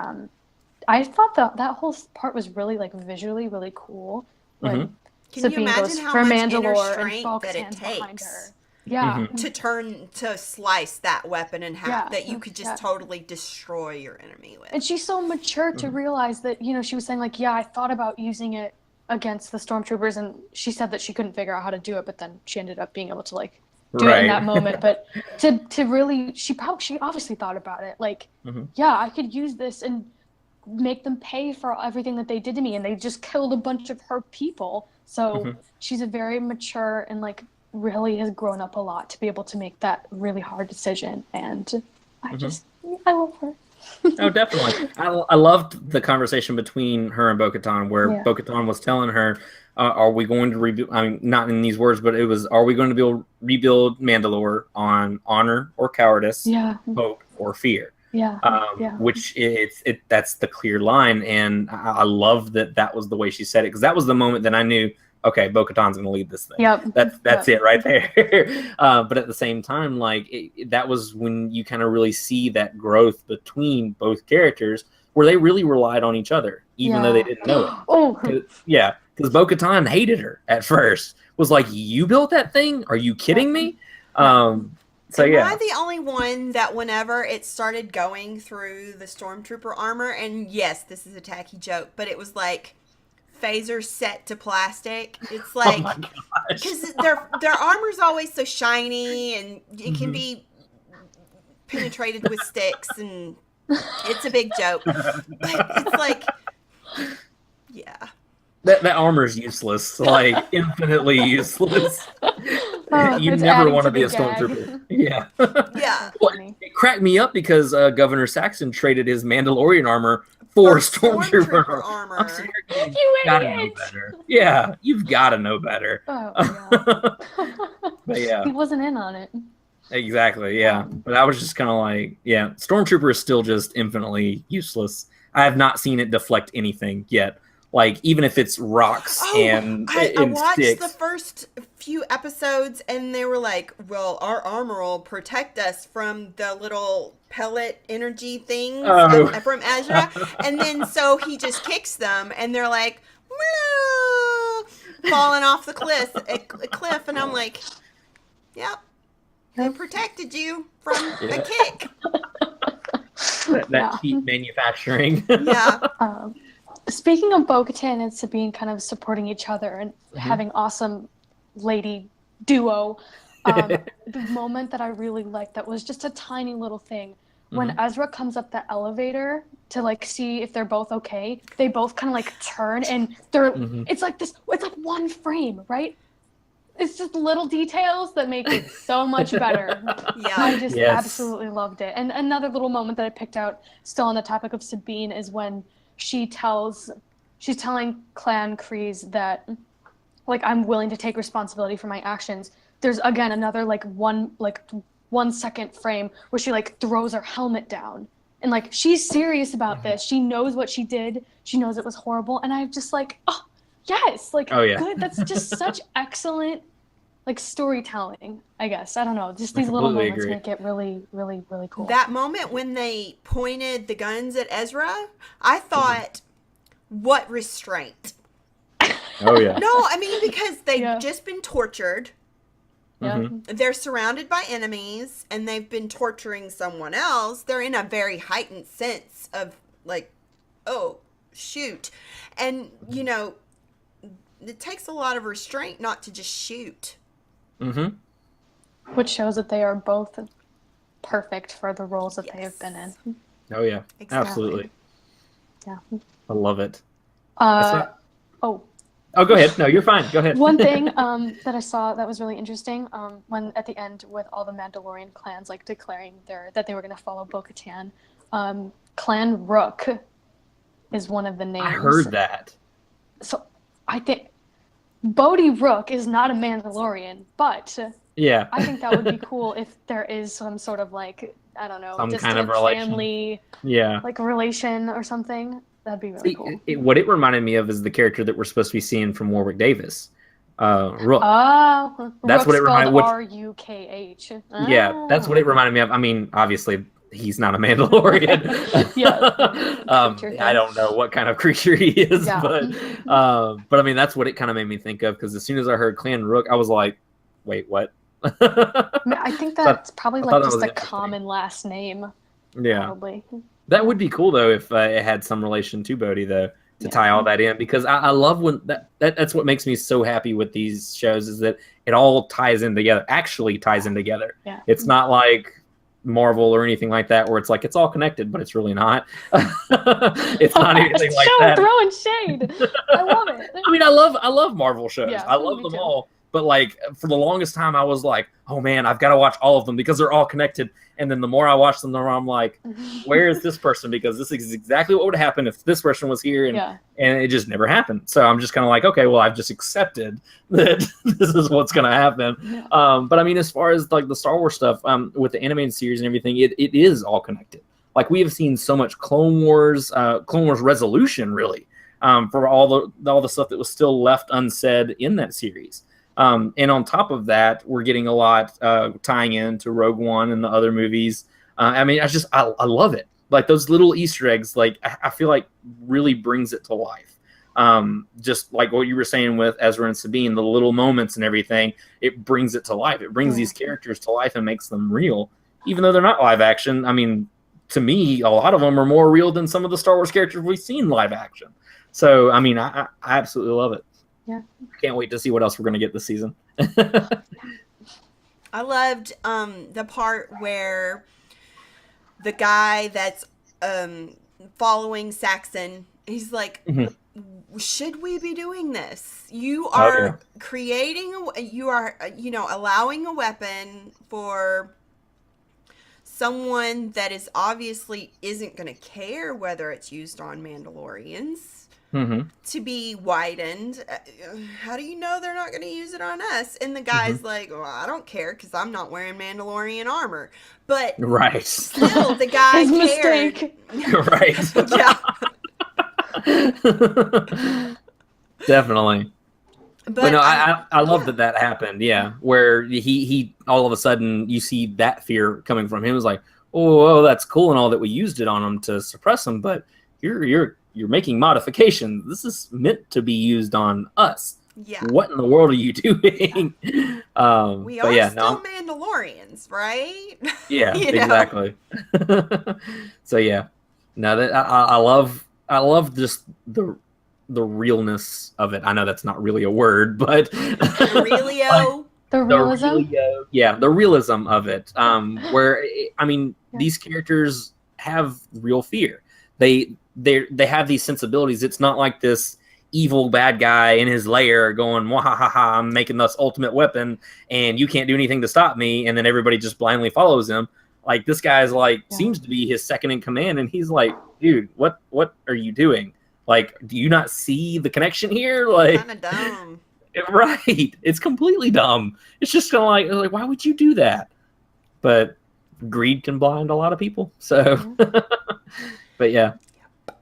S4: I thought that whole part was really like visually really cool when Sabine goes for Mandalore and Bo-Katan's behind her. Yeah.
S3: To slice that weapon in half that you could just totally destroy your enemy with.
S4: And she's so mature to realize that, she was saying like, yeah, I thought about using it against the stormtroopers, and she said that she couldn't figure out how to do it, but then she ended up being able to like do it in that moment. But to really, she obviously thought about it. Like, yeah, I could use this and make them pay for everything that they did to me, and they just killed a bunch of her people. So she's a very mature and like really has grown up a lot to be able to make that really hard decision. And I love her.
S2: Oh, definitely. I loved the conversation between her and Bo-Katan, where Bo-Katan was telling her, are we going to rebuild, I mean, not in these words, but it was, are we going to rebuild Mandalore on honor or cowardice, hope or fear? Which that's the clear line. And I love that was the way she said it, because that was the moment that I knew, okay, Bo-Katan's going to lead this thing. That's it right there. But at the same time, like that was when you kind of really see that growth between both characters, where they really relied on each other, even though they didn't know it. Because Bo-Katan hated her at first. Was like, you built that thing? Are you kidding me? Am
S3: I the only one that whenever it started going through the stormtrooper armor, and yes, this is a tacky joke, but it was like phaser set to plastic. It's like, because their armor's always so shiny and it can be penetrated with sticks, and it's a big joke. But it's like,
S2: that armor's useless, like infinitely useless. You never want to be a stormtrooper. Well, it cracked me up because Governor Saxon traded his Mandalorian armor for stormtrooper armor. I'm sorry, you gotta know better. Yeah, you've got to know better. But
S4: he wasn't in on it.
S2: Exactly. Yeah, but I was just kind of like, stormtrooper is still just infinitely useless. I have not seen it deflect anything yet. Like, even if it's rocks and
S3: I watched
S2: sticks.
S3: the first few episodes, and they were like, well, our armor will protect us from the little pellet energy things from Ezra. And then so he just kicks them, and they're like, falling off the cliff. And I'm like, yep, they protected you from a kick.
S2: That cheap manufacturing.
S4: Speaking of Bo-Katan and Sabine kind of supporting each other and having awesome lady duo, the moment that I really liked that was just a tiny little thing. When Ezra comes up the elevator to like see if they're both okay, they both kind of like turn and they're it's like this, it's like one frame, right? It's just little details that make it so much better. I just absolutely loved it. And another little moment that I picked out, still on the topic of Sabine, is when she's telling Clan Kryze that, like, I'm willing to take responsibility for my actions. There's again another like 1 second frame where she like throws her helmet down, and like she's serious about this. She knows what she did. She knows it was horrible, and I'm just like, oh yes, like good. That's just such excellent like storytelling. I guess I don't know. Just these little moments make it really, really, really cool.
S3: That moment when they pointed the guns at Ezra, I thought, what restraint?
S2: Oh yeah.
S3: No, I mean, because they've just been tortured. They're surrounded by enemies, and they've been torturing someone else. They're in a very heightened sense of like, oh shoot, and you know, it takes a lot of restraint not to just shoot.
S4: Which shows that they are both perfect for the roles that they have been in.
S2: Oh yeah,
S3: exactly.
S2: Absolutely.
S4: Yeah,
S2: I love it. Oh, go ahead. No, you're fine. Go ahead.
S4: One thing that I saw that was really interesting, when at the end with all the Mandalorian clans like declaring that they were going to follow Bo-Katan, Clan Rook is one of the names.
S2: I heard that.
S4: So I think Bodhi Rook is not a Mandalorian, but
S2: yeah,
S4: I think that would be cool if there is some sort of like, I don't know,
S2: some
S4: distant
S2: kind of relation.
S4: family,
S2: yeah,
S4: like relation or something. That'd be really cool.
S2: What it reminded me of is the character that we're supposed to be seeing from Warwick Davis, Rook.
S4: Oh,
S2: that's what it reminded me.
S4: Rukh.
S2: Yeah, that's what it reminded me of. I mean, obviously, he's not a Mandalorian. I don't know what kind of creature he is, but I mean, that's what it kind of made me think of, because as soon as I heard Clan Rook, I was like, wait, what?
S4: I think that's probably like just a common last name.
S2: Yeah.
S4: Probably.
S2: That would be cool, though, if it had some relation to Bodhi, though, to tie all that in, because I love when that's what makes me so happy with these shows, is that it all ties in together, actually ties in together.
S4: Yeah.
S2: It's not like Marvel or anything like that, where it's like it's all connected, but it's really not. It's not anything like that.
S4: Throwing shade. I love it.
S2: I mean, I love Marvel shows.
S4: Yeah,
S2: I love them all. But like for the longest time, I was like, oh man, I've got to watch all of them because they're all connected. And then the more I watch them, the more I'm like, where is this person? Because this is exactly what would happen if this person was here, and it just never happened. So I'm just kind of like, okay, well, I've just accepted that this is what's going to happen.
S4: Yeah.
S2: But I mean, as far as like the Star Wars stuff, with the animated series and everything, it is all connected. Like we have seen so much Clone Wars resolution, really, for all the stuff that was still left unsaid in that series. And on top of that, we're getting a lot tying into Rogue One and the other movies. I mean, I love it. Like those little Easter eggs, like I feel like really brings it to life. Just like what you were saying with Ezra and Sabine, the little moments and everything, it brings it to life. It brings these characters to life and makes them real, even though they're not live action. I mean, to me, a lot of them are more real than some of the Star Wars characters we've seen live action. So, I mean, I absolutely love it.
S4: Yeah.
S2: Can't wait to see what else we're going to get this season.
S3: I loved the part where the guy that's following Saxon, he's like, should we be doing this? You are allowing a weapon for someone that is obviously isn't going to care whether it's used on Mandalorians. To be widened. How do you know they're not going to use it on us? And the guy's like, well, I don't care because I'm not wearing Mandalorian armor. But still, the guy cared.
S2: Definitely. But no, I love that happened. Yeah, where he all of a sudden you see that fear coming from him. It was like, oh, that's cool and all that we used it on him to suppress him, but you're making modifications. This is meant to be used on us. Yeah. What in the world are you doing?
S3: We are still Mandalorians, right?
S2: Yeah, exactly. So yeah, no, that I love just the realness of it. I know that's not really a word, but
S3: the
S4: realism.
S2: The realism of it. Where I mean, these characters have real fear. They have these sensibilities. It's not like this evil bad guy in his lair going, "Wahahaha, I'm making this ultimate weapon, and you can't do anything to stop me." And then everybody just blindly follows him. Like this guy's like seems to be his second in command, and he's like, "Dude, what are you doing? Like, do you not see the connection here? Like,
S3: kind of dumb,
S2: right? It's completely dumb. It's just kind of like, why would you do that? But greed can blind a lot of people. So, but yeah.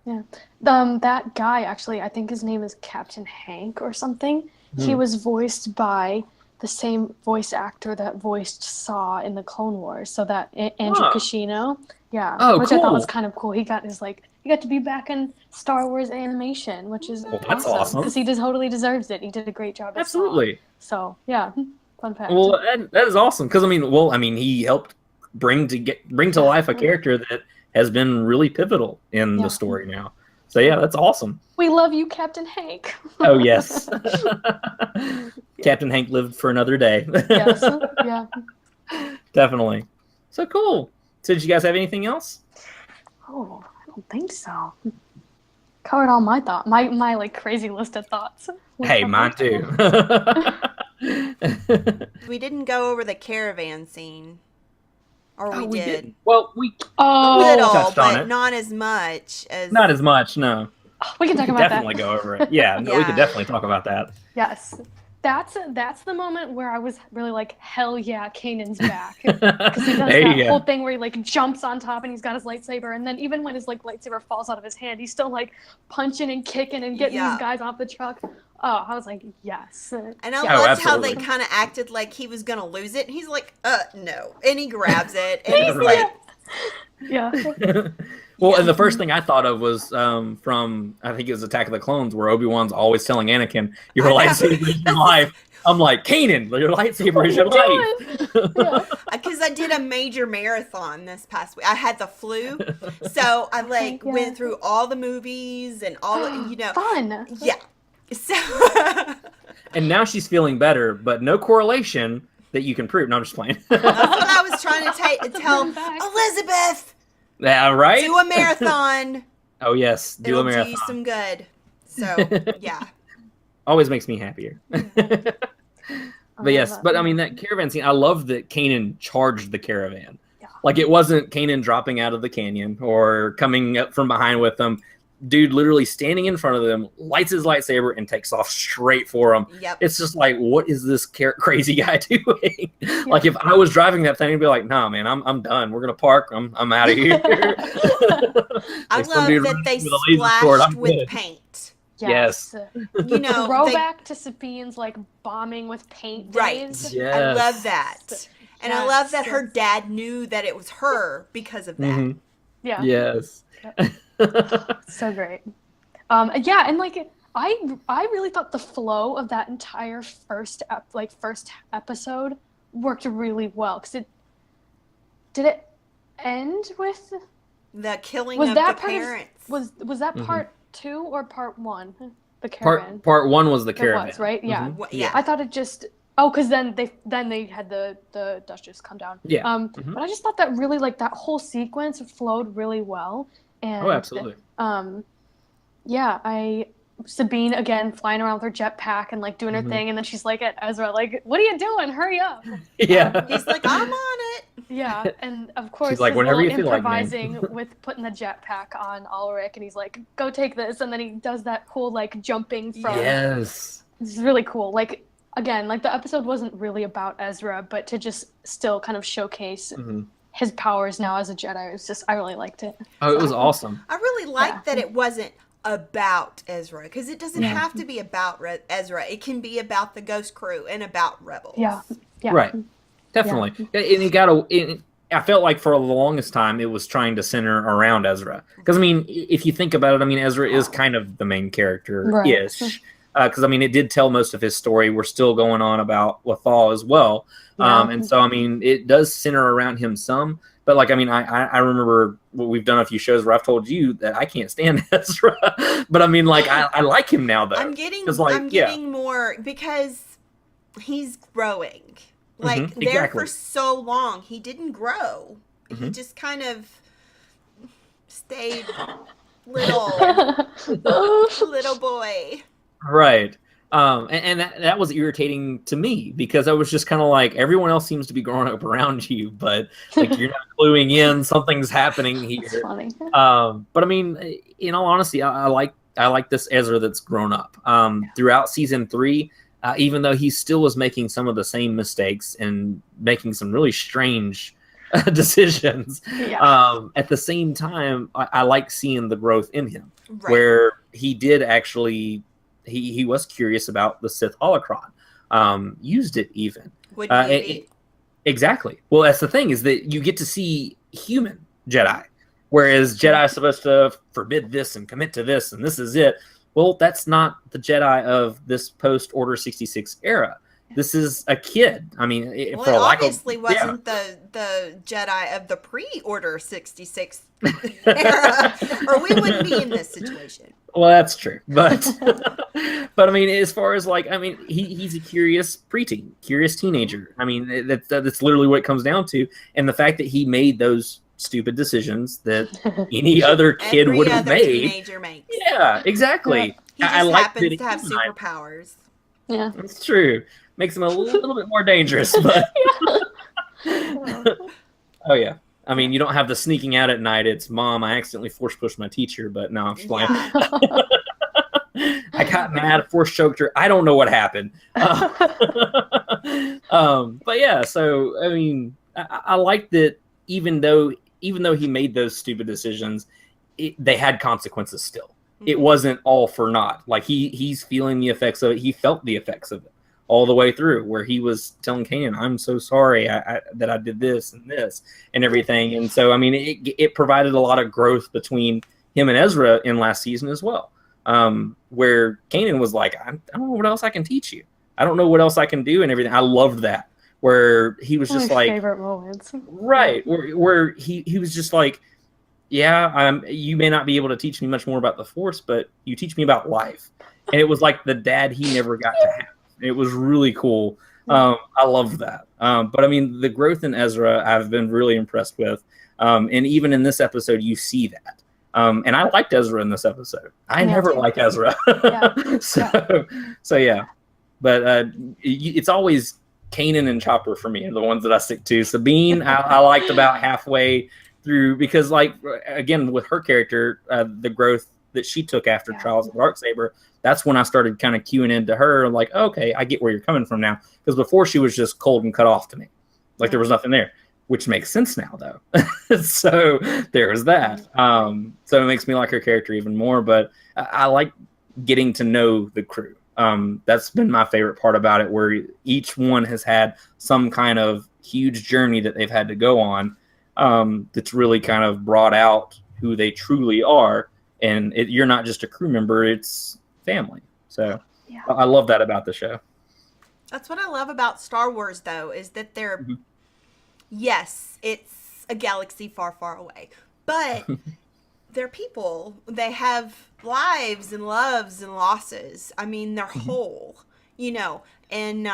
S4: Yeah. That guy, actually, I think his name is Captain Hank or something. He was voiced by the same voice actor that voiced Saw in the Clone Wars. So that Andrew Kishino. Yeah. Which
S2: cool.
S4: I thought was kind of cool. He got to be back in Star Wars animation, which is
S2: that's awesome.
S4: Because he totally deserves it. He did a great job.
S2: Absolutely.
S4: So yeah, fun fact.
S2: Well, that is awesome because I mean, he helped bring to life a character that has been really pivotal in the story now. So yeah, that's awesome.
S4: We love you, Captain Hank.
S2: Oh yes. Captain Hank lived for another day.
S4: Yes. Yeah.
S2: Definitely. So cool. So did you guys have anything else?
S4: Oh, I don't think so. covered all my thoughts. My like crazy list of thoughts.
S2: Hey, mine too.
S3: We didn't go over the caravan scene. Or we did.
S2: Didn't. Well, we
S3: little,
S2: touched on
S3: but
S2: it.
S3: not as much as.
S2: Not as much, no.
S4: We can talk about
S2: Definitely
S4: that.
S2: go over it. Yeah, no, we could definitely talk about that.
S4: Yes. That's the moment where I was really like, hell yeah, Kanan's back. Because he does that whole thing where he like jumps on top and he's got his lightsaber, and then even when his like lightsaber falls out of his hand, he's still like punching and kicking and getting these guys off the truck. Oh, I was like, yes.
S3: And I loved how they kind of acted like he was gonna lose it, and he's like, no, and he grabs it, and he's like,
S4: yeah.
S2: Well, and the first thing I thought of was from, I think it was Attack of the Clones, where Obi-Wan's always telling Anakin, your lightsaber is your life. I'm like, Kanan, your lightsaber is your life.
S3: Because I did a major marathon this past week. I had the flu, so I went through all the movies and all,
S4: Fun.
S3: Yeah. So.
S2: And now she's feeling better, but no correlation that you can prove. No, I'm just playing.
S3: That's what I was trying to tell Elizabeth.
S2: Yeah, right?
S3: Do a marathon.
S2: Oh, yes. Do a marathon.
S3: It'll do you some good. So, yeah.
S2: Always makes me happier. But yes, but I mean, that caravan scene, I love that Kanan charged the caravan. Yeah. Like, it wasn't Kanan dropping out of the canyon or coming up from behind with them. Dude literally standing in front of them, lights his lightsaber, and takes off straight for them.
S3: Yep.
S2: It's just like, what is this crazy guy doing? Like, if I was driving that thing, I'd be like, nah, man, I'm done. We're going to park. I'm out of here.
S3: I love that they splashed with paint.
S2: Yes.
S4: Throwback to Sabine's like bombing with paint days.
S3: Yes. I love that. And I love that her dad knew that it was her because of that.
S2: Mm-hmm.
S4: Yeah.
S2: Yes.
S4: So great. And like I really thought the flow of that entire first episode worked really well, because did it end with
S3: the killing of the parents?
S4: Was that part 2 or part 1? The caravan.
S2: Part 1 was the caravan.
S4: It was, right? Yeah.
S3: Mm-hmm. Yeah.
S4: I thought it just because then they had the Duchess come down.
S2: Yeah.
S4: But I just thought that really like that whole sequence flowed really well. And,
S2: absolutely.
S4: Sabine again flying around with her jetpack and like doing her thing, and then she's like at Ezra, like, "What are you doing? Hurry up!"
S2: Yeah.
S3: He's like, "I'm on it."
S4: Yeah, and of course,
S2: she's like, "Whenever you feel like, man."
S4: improvising with putting the jetpack on Ulrich, and he's like, "Go take this," and then he does that cool like jumping from.
S2: Yes.
S4: It's really cool. Like again, like the episode wasn't really about Ezra, but to just still kind of showcase. His powers now as a Jedi. It was just, I really liked it.
S2: Oh, it was awesome.
S3: I really liked that it wasn't about Ezra, because it doesn't have to be about Ezra. It can be about the Ghost Crew and about Rebels.
S4: Yeah.
S2: Right. Definitely. Yeah. And I felt like for the longest time it was trying to center around Ezra. Because, I mean, if you think about it, I mean, Ezra is kind of the main character-ish.
S4: Right.
S2: Because, I mean, it did tell most of his story. We're still going on about Lothal as well. And so, I mean, it does center around him some. But, like, I mean, I remember we've done a few shows where I've told you that I can't stand Ezra. But, I mean, like, I like him now, though.
S3: I'm getting more, because he's growing. Like, there for so long, he didn't grow. He just kind of stayed little boy.
S2: Right. And that was irritating to me, because I was just kind of like, everyone else seems to be growing up around you, but like you're not cluing in, something's happening here.
S4: It's funny.
S2: But I mean, in all honesty, I like this Ezra that's grown up. Throughout season 3, even though he still was making some of the same mistakes and making some really strange decisions. At the same time, I like seeing the growth in him, where he did actually. He was curious about the Sith holocron, used it even. Exactly. Well, that's the thing, is that you get to see human Jedi, whereas Jedi is supposed to forbid this and commit to this, and this is it. Well, that's not the Jedi of this post-Order 66 era. This is a kid. I mean,
S3: it obviously wasn't the Jedi of the pre-Order 66 era, or we wouldn't be in this situation.
S2: Well, that's true, but but I mean, as far as like, I mean, he's a curious preteen, curious teenager. I mean, that's literally what it comes down to, and the fact that he made those stupid decisions that any other kid would have made.
S3: Teenager makes.
S2: Yeah, exactly.
S3: He just happens to have superpowers.
S4: Yeah,
S2: it's true. Makes him a little bit more dangerous, but oh yeah. I mean, you don't have the sneaking out at night. It's Mom, I accidentally force pushed my teacher, but no, I'm just playing. Yeah. I got mad, force choked her. I don't know what happened. But yeah, so I mean, I like that. Even though he made those stupid decisions, they had consequences still. Mm-hmm. It wasn't all for naught. Like he's feeling the effects of it. He felt the effects of it all the way through, where he was telling Kanan, "I'm so sorry that I did this and everything." And so, I mean, it provided a lot of growth between him and Ezra in last season as well. Where Kanan was like, I don't know what else I can teach you. I don't know what else I can do and everything. I loved that. Where he was just like,
S4: favorite moments.
S2: Right. Where he was just like, yeah, you may not be able to teach me much more about the Force, but you teach me about life. And it was like the dad he never got to have. It was really cool. I loved that. But I mean, the growth in Ezra, I've been really impressed with. And even in this episode, you see that. And I liked Ezra in this episode. I never like Ezra. Yeah. So yeah. But it's always Kanan and Chopper for me are the ones that I stick to. Sabine, I liked about halfway through because, like, again, with her character, the growth that she took after Trials of the Darksaber, that's when I started kind of cueing into her. I'm like, okay, I get where you're coming from now. Because before she was just cold and cut off to me. Like there was nothing there, which makes sense now, though. So there was that. So it makes me like her character even more. But I like getting to know the crew. That's been my favorite part about it, where each one has had some kind of huge journey that they've had to go on that's really kind of brought out who they truly are. And you're not just a crew member, it's family. So I love that about the show.
S3: That's what I love about Star Wars, though, is that they're, yes, it's a galaxy far, far away, but they're people. They have lives and loves and losses. I mean, they're whole, you know, and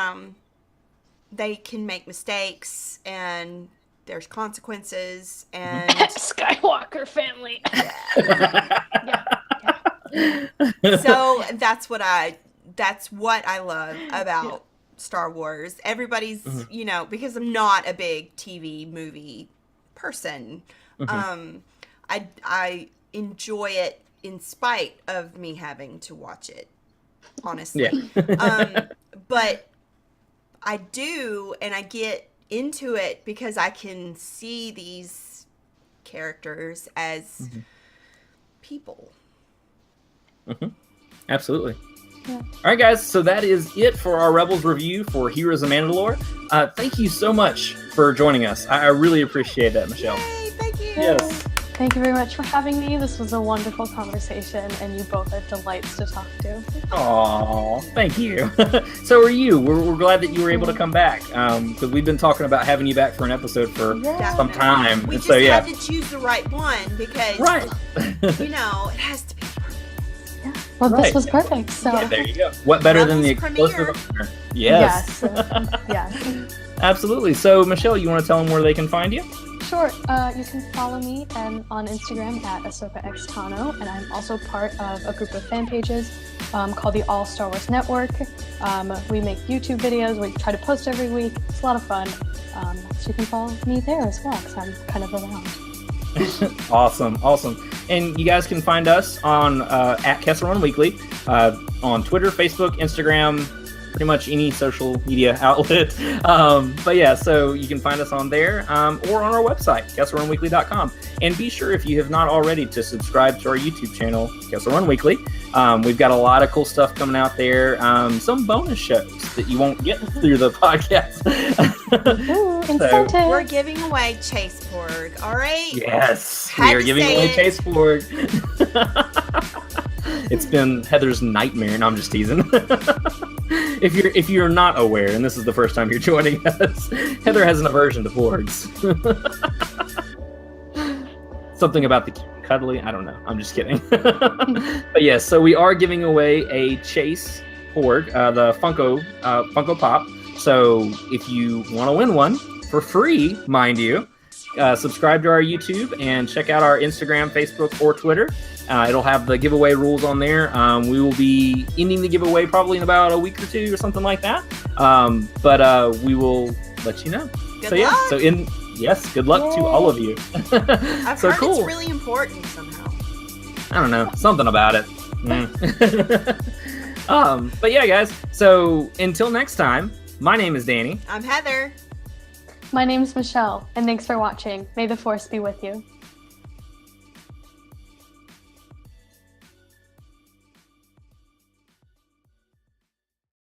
S3: they can make mistakes and there's consequences and
S4: Skywalker family.
S3: So that's what I love about Star Wars. Everybody's, you know, because I'm not a big TV movie person. I enjoy it in spite of me having to watch it, honestly. But I do, and I get into it because I can see these characters as people.
S2: Absolutely. All right, guys. So that is it for our Rebels review for Heroes of Mandalore. Thank you so much for joining us. I really appreciate that, Michelle.
S3: Yay, thank you.
S2: Yes.
S4: Thank you very much for having me. This was a wonderful conversation, and you both are delights to talk to.
S2: Aw, thank you. So are you. We're glad that you were able to come back, because we've been talking about having you back for an episode for some time.
S3: We
S2: and
S3: just
S2: so,
S3: had to choose the right one because, you know, it has to be.
S4: Well, this was perfect. So
S2: there you go. What better than the explosive opener? Yes.
S4: Yes.
S2: Absolutely. So, Michelle, you want to tell them where they can find you?
S4: Sure. You can follow me on Instagram at AhsokaXTano, and I'm also part of a group of fan pages called the All Star Wars Network. We make YouTube videos. We try to post every week. It's a lot of fun. So you can follow me there as well, because I'm kind of around.
S2: Awesome. And you guys can find us on at Kessel Run Weekly on Twitter, Facebook, Instagram, pretty much any social media outlet. But yeah, so you can find us on there or on our website, KesselRunWeekly.com. And be sure, if you have not already, to subscribe to our YouTube channel, Kessel Run Weekly. We've got a lot of cool stuff coming out there. Some bonus shows that you won't get through the podcast.
S4: Incentive.
S3: We're giving away Chaseborg, all right?
S2: Yes, we are giving away Chaseborg. It's been Heather's nightmare. No, I'm just teasing. If you're not aware, and this is the first time you're joining us, Heather has an aversion to porgs. Something about the cuddly. I don't know. I'm just kidding. But yes, so we are giving away a Chase porg, the Funko Pop. So if you want to win one for free, mind you, subscribe to our YouTube and check out our Instagram, Facebook, or Twitter. It'll have the giveaway rules on there. We will be ending the giveaway probably in about a week or two or something like that. But we will let you know.
S3: Good luck.
S2: Good luck to all of you.
S3: I've heard it's really important somehow.
S2: I don't know, something about it. But yeah, guys. So until next time, my name is Danny.
S3: I'm Heather.
S4: My name's Michelle, and thanks for watching. May the Force be with you.